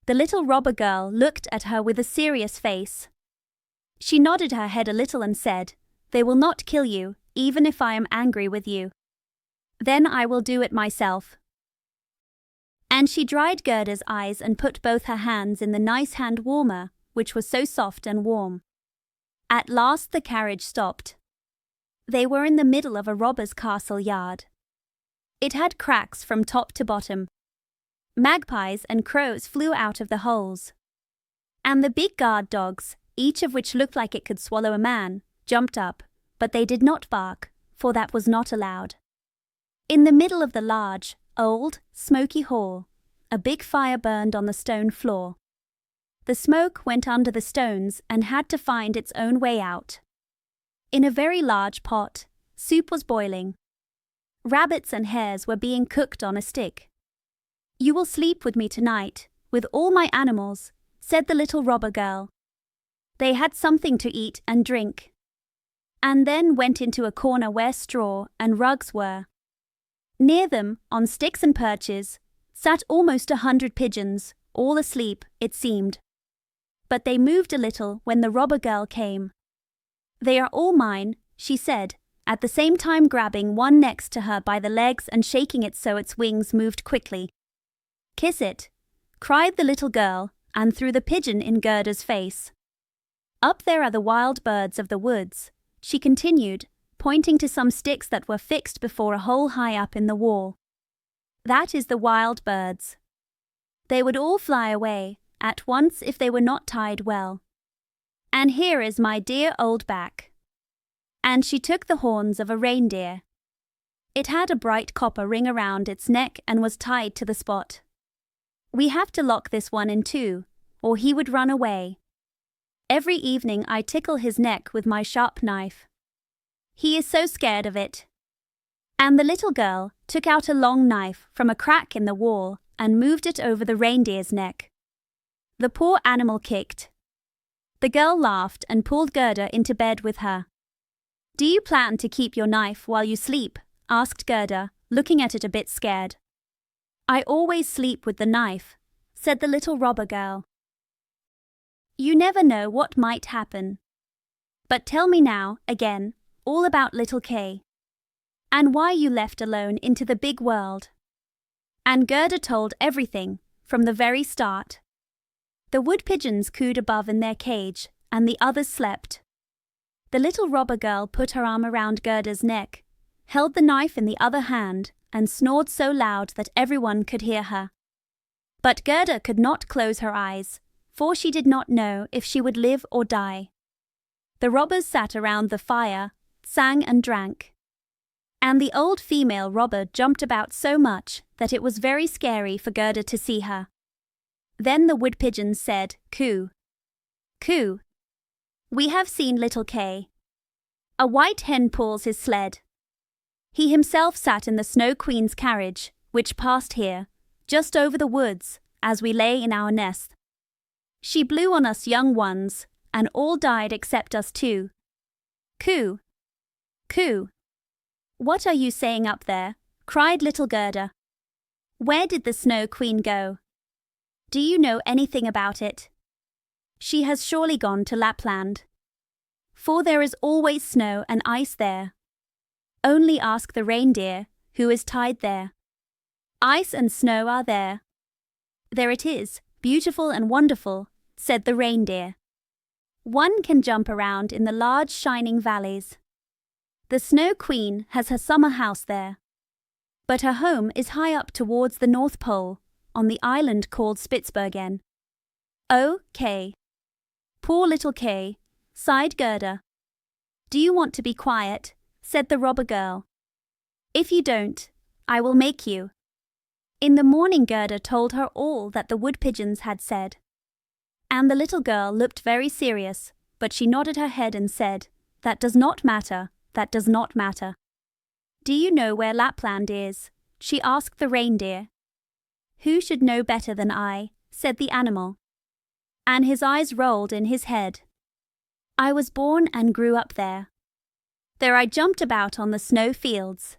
The little robber girl looked at her with a serious face. She nodded her head a little and said, "They will not kill you, even if I am angry with you. Then I will do it myself." And she dried Gerda's eyes and put both her hands in the nice hand warmer, which was so soft and warm. At last the carriage stopped. They were in the middle of a robber's castle yard. It had cracks from top to bottom. Magpies and crows flew out of the holes. And the big guard dogs, each of which looked like it could swallow a man, jumped up, but they did not bark, for that was not allowed. In the middle of the large, old, smoky hall, a big fire burned on the stone floor. The smoke went under the stones and had to find its own way out. In a very large pot, soup was boiling. Rabbits and hares were being cooked on a stick. "You will sleep with me tonight, with all my animals," said the little robber girl. They had something to eat and drink, and then went into a corner where straw and rugs were. Near them, on sticks and perches, sat almost 100 pigeons, all asleep, it seemed. But they moved a little when the robber girl came. "They are all mine," she said, at the same time grabbing one next to her by the legs and shaking it so its wings moved quickly. "Kiss it," cried the little girl, and threw the pigeon in Gerda's face. "Up there are the wild birds of the woods," she continued, pointing to some sticks that were fixed before a hole high up in the wall. "That is the wild birds. They would all fly away at once if they were not tied well. And here is my dear old back." And she took the horns of a reindeer. It had a bright copper ring around its neck and was tied to the spot. "We have to lock this one in too, or he would run away. Every evening I tickle his neck with my sharp knife. He is so scared of it." And the little girl took out a long knife from a crack in the wall and moved it over the reindeer's neck. The poor animal kicked. The girl laughed and pulled Gerda into bed with her. "Do you plan to keep your knife while you sleep?" asked Gerda, looking at it a bit scared. "I always sleep with the knife," said the little robber girl. "You never know what might happen. But tell me now, again, all about little Kay, and why you left alone into the big world." And Gerda told everything, from the very start. The wood pigeons cooed above in their cage, and the others slept. The little robber girl put her arm around Gerda's neck, held the knife in the other hand, and snored so loud that everyone could hear her. But Gerda could not close her eyes, for she did not know if she would live or die. The robbers sat around the fire, sang and drank. And the old female robber jumped about so much that it was very scary for Gerda to see her. Then the wood pigeons said, "Coo, coo. We have seen little Kay. A white hen pulls his sled. He himself sat in the Snow Queen's carriage, which passed here, just over the woods, as we lay in our nest. She blew on us young ones, and all died except us two. Coo, coo." "What are you saying up there?" cried little Gerda. "Where did the Snow Queen go? Do you know anything about it?" "She has surely gone to Lapland, for there is always snow and ice there. Only ask the reindeer, who is tied there. Ice and snow are there." "There it is, beautiful and wonderful," said the reindeer. "One can jump around in the large shining valleys. The Snow Queen has her summer house there, but her home is high up towards the North Pole, on the island called Spitzbergen." "Oh, Kay. Poor little Kay," sighed Gerda. "Do you want to be quiet?" said the robber girl. "If you don't, I will make you." In the morning Gerda told her all that the wood pigeons had said. And the little girl looked very serious, but she nodded her head and said, "That does not matter, that does not matter." "Do you know where Lapland is?" she asked the reindeer. "Who should know better than I?" said the animal. And his eyes rolled in his head. "I was born and grew up there. There I jumped about on the snow fields."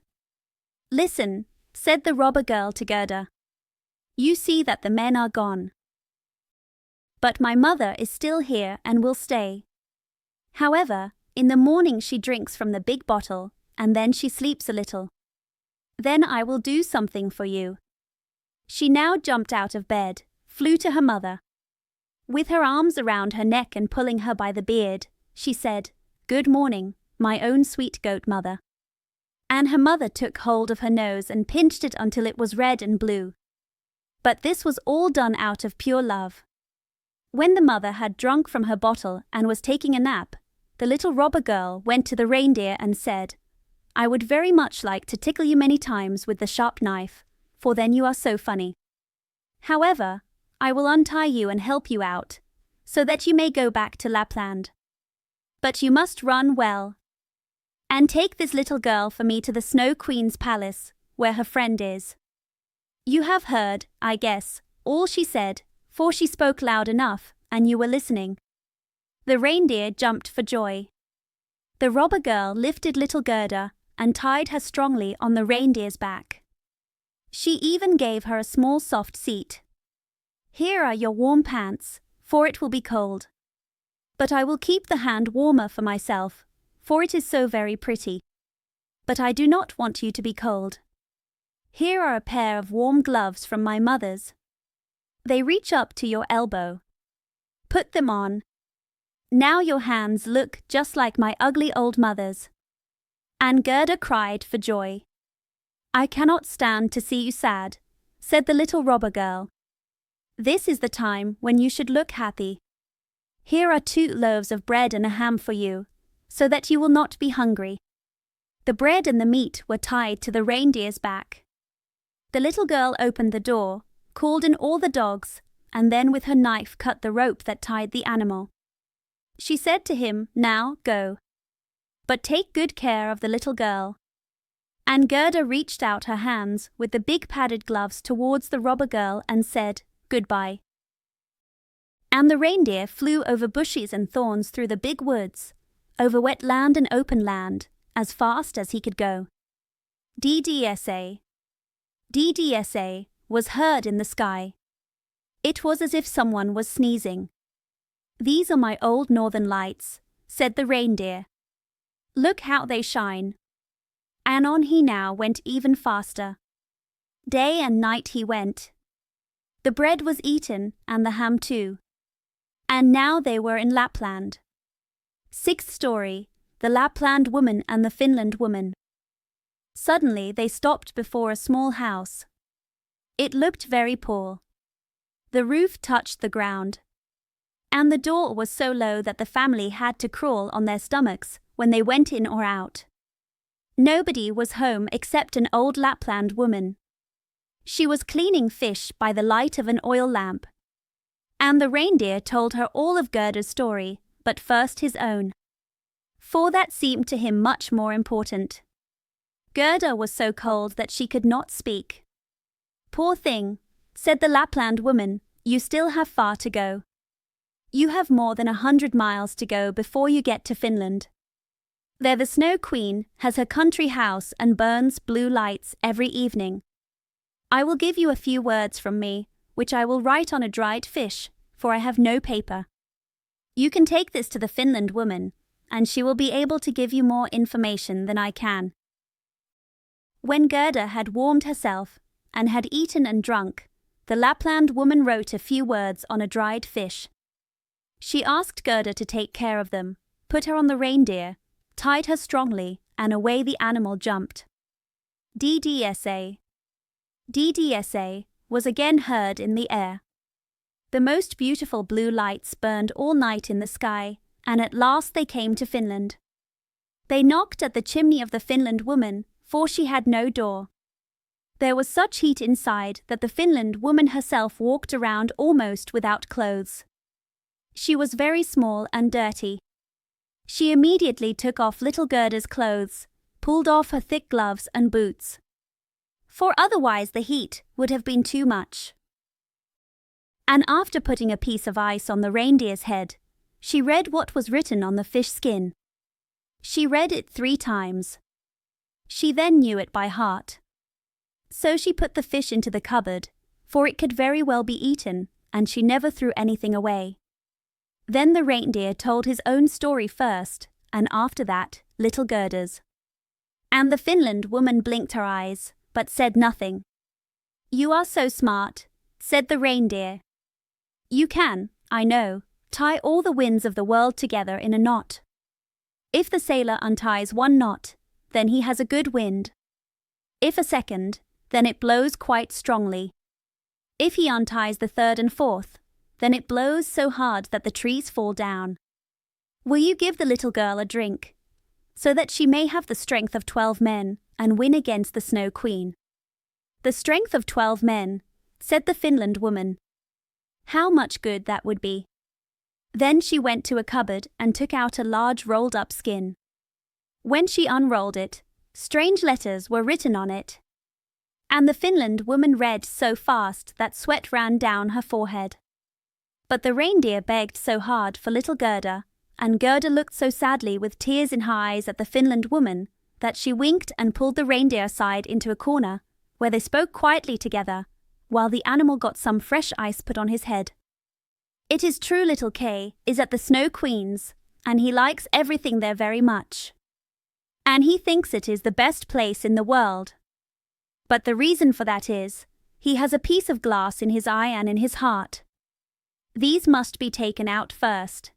"Listen," said the robber girl to Gerda. "You see that the men are gone. But my mother is still here and will stay. However, in the morning she drinks from the big bottle, and then she sleeps a little. Then I will do something for you." She now jumped out of bed, flew to her mother. With her arms around her neck and pulling her by the beard, she said, "Good morning, my own sweet goat mother." And her mother took hold of her nose and pinched it until it was red and blue. But this was all done out of pure love. When the mother had drunk from her bottle and was taking a nap, the little robber girl went to the reindeer and said, "I would very much like to tickle you many times with the sharp knife, for then you are so funny. However, I will untie you and help you out, so that you may go back to Lapland. But you must run well. And take this little girl for me to the Snow Queen's palace, where her friend is." You have heard, I guess, all she said, for she spoke loud enough, and you were listening. The reindeer jumped for joy. The robber girl lifted little Gerda and tied her strongly on the reindeer's back. She even gave her a small soft seat. "Here are your warm pants, for it will be cold. But I will keep the hand warmer for myself, for it is so very pretty. But I do not want you to be cold. Here are a pair of warm gloves from my mother's. They reach up to your elbow. Put them on. Now your hands look just like my ugly old mother's. And Gerda cried for joy. "I cannot stand to see you sad," said the little robber girl. "This is the time when you should look happy. Here are 2 loaves of bread and a ham for you, so that you will not be hungry." The bread and the meat were tied to the reindeer's back. The little girl opened the door, called in all the dogs, and then with her knife cut the rope that tied the animal. She said to him, "Now, go. But take good care of the little girl." And Gerda reached out her hands with the big padded gloves towards the robber girl and said, "Goodbye." And the reindeer flew over bushes and thorns through the big woods, over wet land and open land, as fast as he could go. DDSA. DDSA was heard in the sky. It was as if someone was sneezing. "These are my old northern lights," said the reindeer. "Look how they shine." And on he now went even faster. Day and night he went. The bread was eaten and the ham too. And now they were in Lapland. 6th story, The Lapland Woman and the Finland Woman. Suddenly they stopped before a small house. It looked very poor. The roof touched the ground, and the door was so low that the family had to crawl on their stomachs when they went in or out. Nobody was home except an old Lapland woman. She was cleaning fish by the light of an oil lamp. And the reindeer told her all of Gerda's story, but first his own, for that seemed to him much more important. Gerda was so cold that she could not speak. "Poor thing," said the Lapland woman, "you still have far to go. You have more than 100 miles to go before you get to Finland. There the Snow Queen has her country house and burns blue lights every evening. I will give you a few words from me, which I will write on a dried fish, for I have no paper. You can take this to the Finland woman, and she will be able to give you more information than I can." When Gerda had warmed herself and had eaten and drunk, the Lapland woman wrote a few words on a dried fish. She asked Gerda to take care of them, put her on the reindeer, tied her strongly, and away the animal jumped. DDSA. DDSA was again heard in the air. The most beautiful blue lights burned all night in the sky, and at last they came to Finland. They knocked at the chimney of the Finland woman, for she had no door. There was such heat inside that the Finland woman herself walked around almost without clothes. She was very small and dirty. She immediately took off little Gerda's clothes, pulled off her thick gloves and boots, for otherwise the heat would have been too much. And after putting a piece of ice on the reindeer's head, she read what was written on the fish skin. She read it 3 times. She then knew it by heart. So she put the fish into the cupboard, for it could very well be eaten, and she never threw anything away. Then the reindeer told his own story first, and after that, little Gerda's. And the Finland woman blinked her eyes, but said nothing. "You are so smart," said the reindeer. "You can, I know, tie all the winds of the world together in a knot. If the sailor unties 1 knot, then he has a good wind. If a second, then it blows quite strongly. If he unties the 3rd and 4th, then it blows so hard that the trees fall down. Will you give the little girl a drink, so that she may have the strength of 12 men and win against the Snow Queen?" "The strength of 12 men," said the Finland woman. "How much good that would be." Then she went to a cupboard and took out a large rolled-up skin. When she unrolled it, strange letters were written on it. And the Finland woman read so fast that sweat ran down her forehead. But the reindeer begged so hard for little Gerda, and Gerda looked so sadly with tears in her eyes at the Finland woman, that she winked and pulled the reindeer aside into a corner, where they spoke quietly together, while the animal got some fresh ice put on his head. "It is true little Kay is at the Snow Queen's, and he likes everything there very much. And he thinks it is the best place in the world. But the reason for that is, he has a piece of glass in his eye and in his heart. These must be taken out first.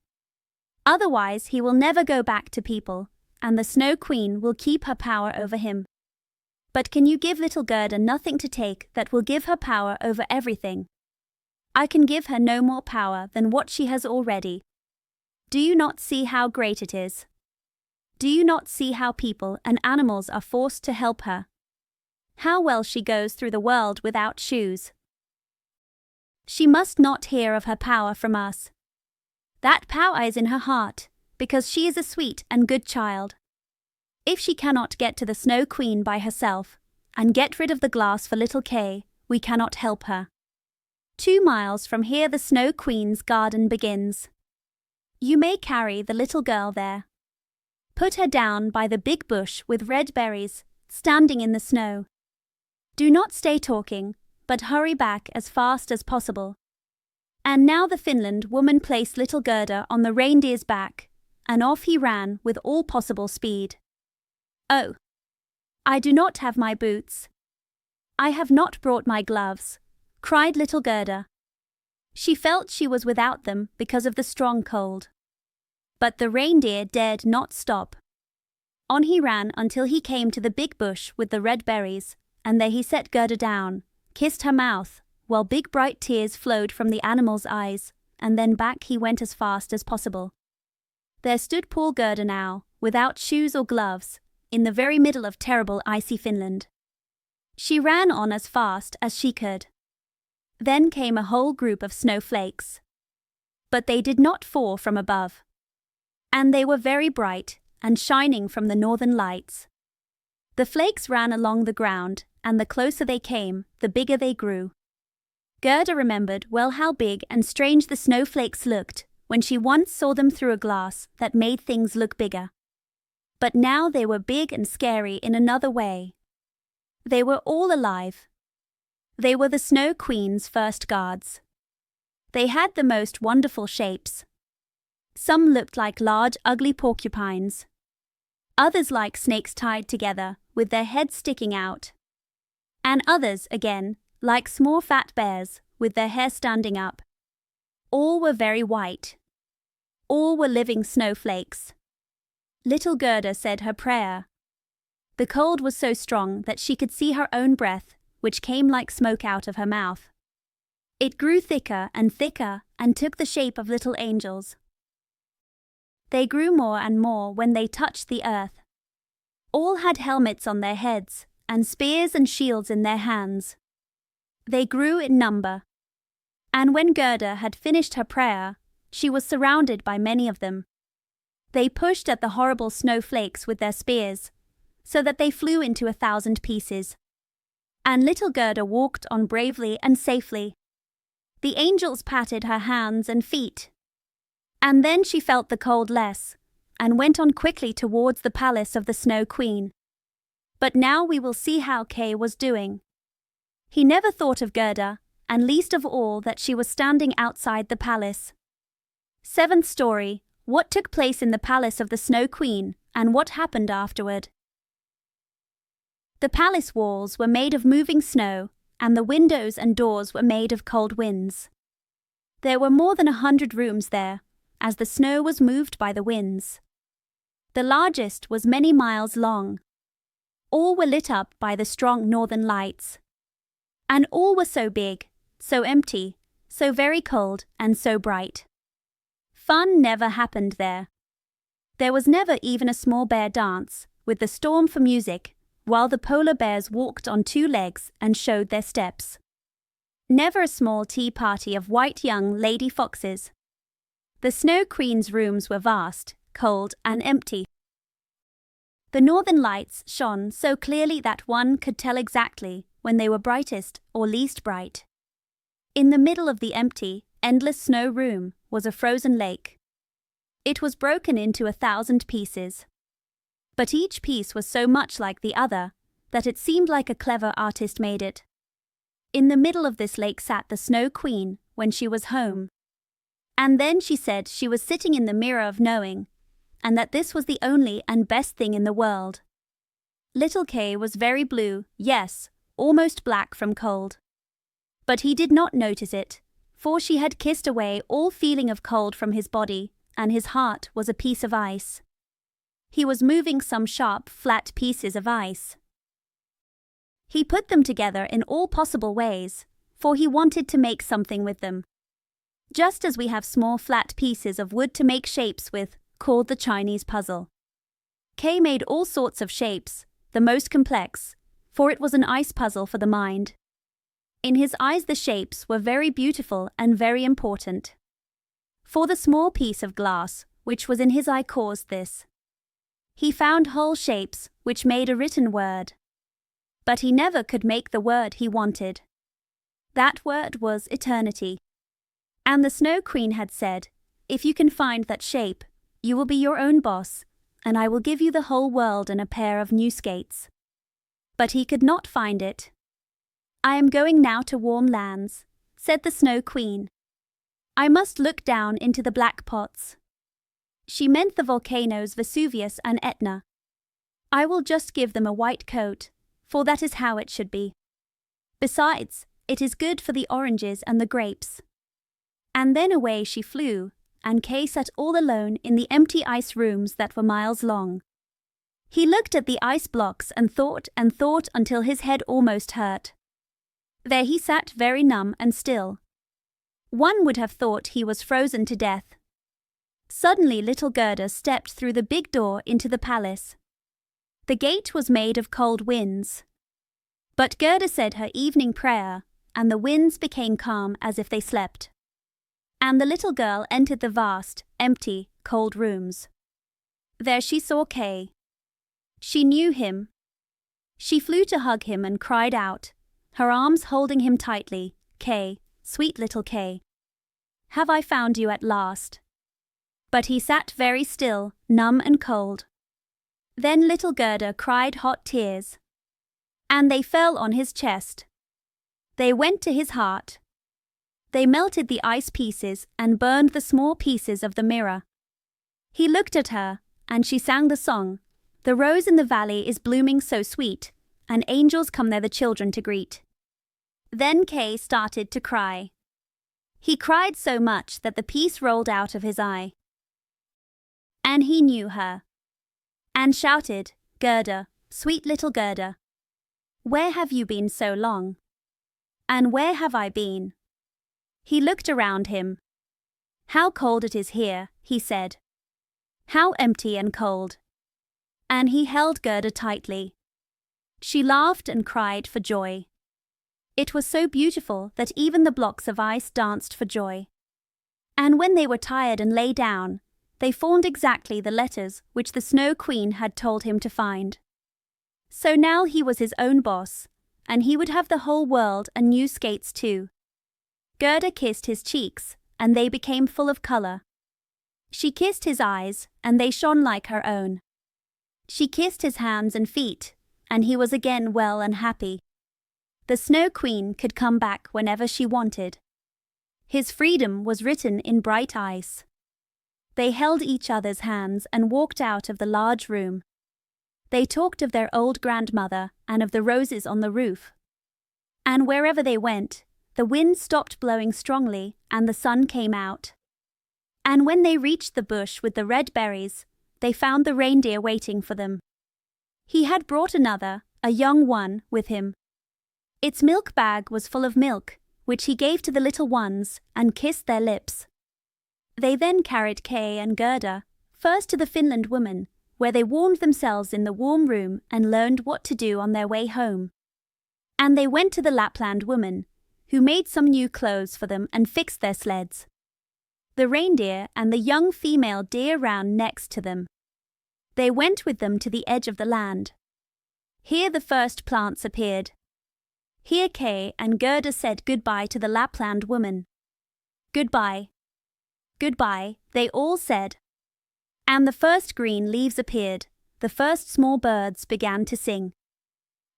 Otherwise he will never go back to people, and the Snow Queen will keep her power over him. But can you give little Gerda nothing to take that will give her power over everything? I can give her no more power than what she has already. Do you not see how great it is? Do you not see how people and animals are forced to help her? How well she goes through the world without shoes. She must not hear of her power from us. That power is in her heart, because she is a sweet and good child. If she cannot get to the Snow Queen by herself, and get rid of the glass for little Kay, we cannot help her. 2 miles from here the Snow Queen's garden begins. You may carry the little girl there. Put her down by the big bush with red berries, standing in the snow. Do not stay talking, but hurry back as fast as possible. And now the Finland woman placed little Gerda on the reindeer's back, and off he ran with all possible speed. Oh! I do not have my boots. I have not brought my gloves, cried little Gerda. She felt she was without them because of the strong cold. But the reindeer dared not stop. On he ran until he came to the big bush with the red berries, and there he set Gerda down, kissed her mouth, while big bright tears flowed from the animal's eyes, and then back he went as fast as possible. There stood poor Gerda now, without shoes or gloves, in the very middle of terrible icy Finland. She ran on as fast as she could. Then came a whole group of snowflakes. But they did not fall from above. And they were very bright, and shining from the northern lights. The flakes ran along the ground, and the closer they came, the bigger they grew. Gerda remembered well how big and strange the snowflakes looked when she once saw them through a glass that made things look bigger. But now they were big and scary in another way. They were all alive. They were the Snow Queen's first guards. They had the most wonderful shapes. Some looked like large, ugly porcupines. Others like snakes tied together, with their heads sticking out. And others, again, like small fat bears, with their hair standing up. All were very white. All were living snowflakes. Little Gerda said her prayer. The cold was so strong that she could see her own breath, which came like smoke out of her mouth. It grew thicker and took the shape of little angels. They grew more and more when they touched the earth. All had helmets on their heads, and spears and shields in their hands. They grew in number. And when Gerda had finished her prayer, she was surrounded by many of them. They pushed at the horrible snowflakes with their spears, so that they flew into 1,000 pieces. And little Gerda walked on bravely and safely. The angels patted her hands and feet. And then she felt the cold less, and went on quickly towards the palace of the Snow Queen. But now we will see how Kay was doing. He never thought of Gerda, and least of all that she was standing outside the palace. 7th story, what took place in the palace of the Snow Queen, and what happened afterward. The palace walls were made of moving snow, and the windows and doors were made of cold winds. There were more than 100 rooms there, as the snow was moved by the winds. The largest was many miles long. All were lit up by the strong northern lights. And all were so big, so empty, so very cold and so bright. Fun never happened there. There was never even a small bear dance, with the storm for music, while the polar bears walked on 2 legs and showed their steps. Never a small tea party of white young lady foxes. The Snow Queen's rooms were vast, cold, and empty. The northern lights shone so clearly that one could tell exactly when they were brightest or least bright. In the middle of the empty, endless snow room was a frozen lake. It was broken into 1,000 pieces. But each piece was so much like the other that it seemed like a clever artist made it. In the middle of this lake sat the Snow Queen when she was home. And then she said she was sitting in the mirror of knowing, and that this was the only and best thing in the world. Little Kay was very blue, yes, almost black from cold. But he did not notice it, for she had kissed away all feeling of cold from his body, and his heart was a piece of ice. He was moving some sharp, flat pieces of ice. He put them together in all possible ways, for he wanted to make something with them. Just as we have small flat pieces of wood to make shapes with, called the Chinese puzzle. Kay made all sorts of shapes, the most complex, for it was an ice puzzle for the mind. In his eyes the shapes were very beautiful and very important. For the small piece of glass which was in his eye caused this. He found whole shapes which made a written word. But he never could make the word he wanted. That word was eternity. And the Snow Queen had said, "If you can find that shape, you will be your own boss, and I will give you the whole world and a pair of new skates." But he could not find it. "I am going now to warm lands," said the Snow Queen. "I must look down into the black pots." She meant the volcanoes Vesuvius and Etna. "I will just give them a white coat, for that is how it should be. Besides, it is good for the oranges and the grapes." And then away she flew, and Kay sat all alone in the empty ice rooms that were miles long. He looked at the ice blocks and thought until his head almost hurt. There he sat very numb and still. One would have thought he was frozen to death. Suddenly little Gerda stepped through the big door into the palace. The gate was made of cold winds. But Gerda said her evening prayer, and the winds became calm as if they slept. And the little girl entered the vast, empty, cold rooms. There she saw Kay. She knew him. She flew to hug him and cried out, her arms holding him tightly, "Kay, sweet little Kay. Have I found you at last?" But he sat very still, numb and cold. Then little Gerda cried hot tears. And they fell on his chest. They went to his heart. They melted the ice pieces and burned the small pieces of the mirror. He looked at her, and she sang the song, "The rose in the valley is blooming so sweet, and angels come there the children to greet." Then Kay started to cry. He cried so much that the piece rolled out of his eye. And he knew her, and shouted, "Gerda, sweet little Gerda, where have you been so long? And where have I been?" He looked around him. "How cold it is here," he said. "How empty and cold." And he held Gerda tightly. She laughed and cried for joy. It was so beautiful that even the blocks of ice danced for joy. And when they were tired and lay down, they formed exactly the letters which the Snow Queen had told him to find. So now he was his own boss, and he would have the whole world and new skates too. Gerda kissed his cheeks, and they became full of colour. She kissed his eyes, and they shone like her own. She kissed his hands and feet, and he was again well and happy. The Snow Queen could come back whenever she wanted. His freedom was written in bright ice. They held each other's hands and walked out of the large room. They talked of their old grandmother and of the roses on the roof. And wherever they went, the wind stopped blowing strongly and the sun came out. And when they reached the bush with the red berries, they found the reindeer waiting for them. He had brought another, a young one, with him. Its milk bag was full of milk, which he gave to the little ones and kissed their lips. They then carried Kay and Gerda, first to the Finland woman, where they warmed themselves in the warm room and learned what to do on their way home. And they went to the Lapland woman, who made some new clothes for them and fixed their sleds. The reindeer and the young female deer ran next to them. They went with them to the edge of the land. Here the first plants appeared. Here Kay and Gerda said goodbye to the Lapland woman. "Goodbye. Goodbye," they all said. And the first green leaves appeared, the first small birds began to sing.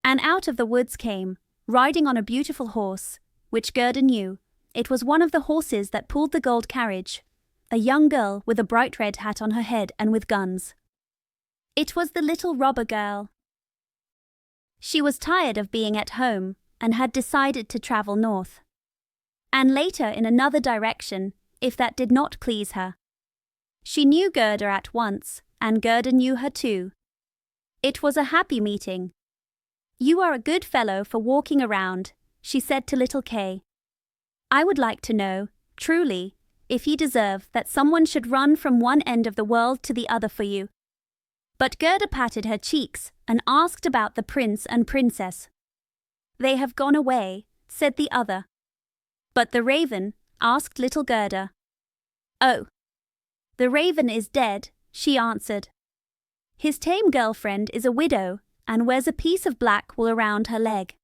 And out of the woods came, riding on a beautiful horse, which Gerda knew, it was one of the horses that pulled the gold carriage, a young girl with a bright red hat on her head and with guns. It was the little robber girl. She was tired of being at home and had decided to travel north. And later in another direction, if that did not please her. She knew Gerda at once, and Gerda knew her too. It was a happy meeting. "You are a good fellow for walking around," she said to little Kay. "I would like to know, truly, if you deserve that someone should run from one end of the world to the other for you." But Gerda patted her cheeks and asked about the prince and princess. "They have gone away," said the other. "But the raven?" asked little Gerda. "Oh, the raven is dead," she answered. "His tame girlfriend is a widow and wears a piece of black wool around her leg.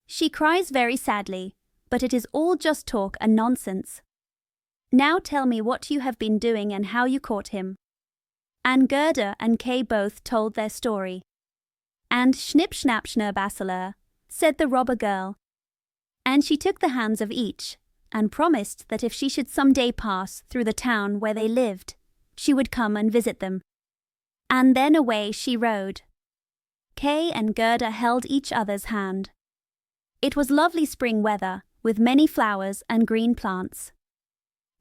She cries very sadly, but it is all just talk and nonsense. Now tell me what you have been doing and how you caught him." And Gerda and Kay both told their story. "And Schnipp Schnapp Schnurrbasseler," said the robber girl. And she took the hands of each, and promised that if she should some day pass through the town where they lived, she would come and visit them. And then away she rode. Kay and Gerda held each other's hand. It was lovely spring weather, with many flowers and green plants.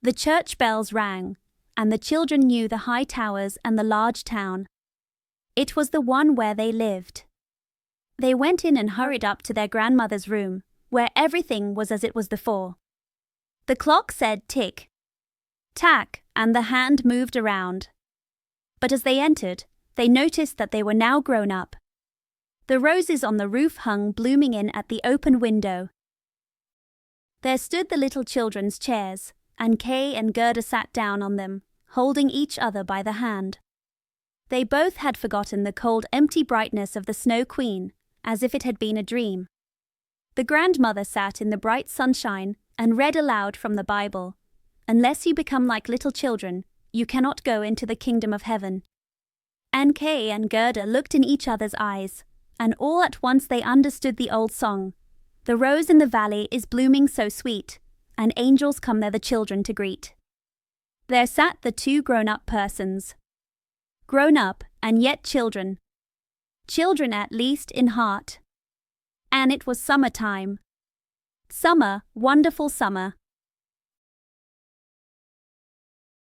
The church bells rang, and the children knew the high towers and the large town. It was the one where they lived. They went in and hurried up to their grandmother's room, where everything was as it was before. The clock said tick, tack, and the hand moved around. But as they entered, they noticed that they were now grown up. The roses on the roof hung blooming in at the open window. There stood the little children's chairs, and Kay and Gerda sat down on them, holding each other by the hand. They both had forgotten the cold, empty brightness of the Snow Queen, as if it had been a dream. The grandmother sat in the bright sunshine and read aloud from the Bible. "Unless you become like little children, you cannot go into the kingdom of heaven." And Kay and Gerda looked in each other's eyes, and all at once they understood the old song. "The rose in the valley is blooming so sweet, and angels come there the children to greet." There sat the two grown-up persons. Grown up and yet children. Children at least in heart. And it was summer time. Summer, wonderful summer.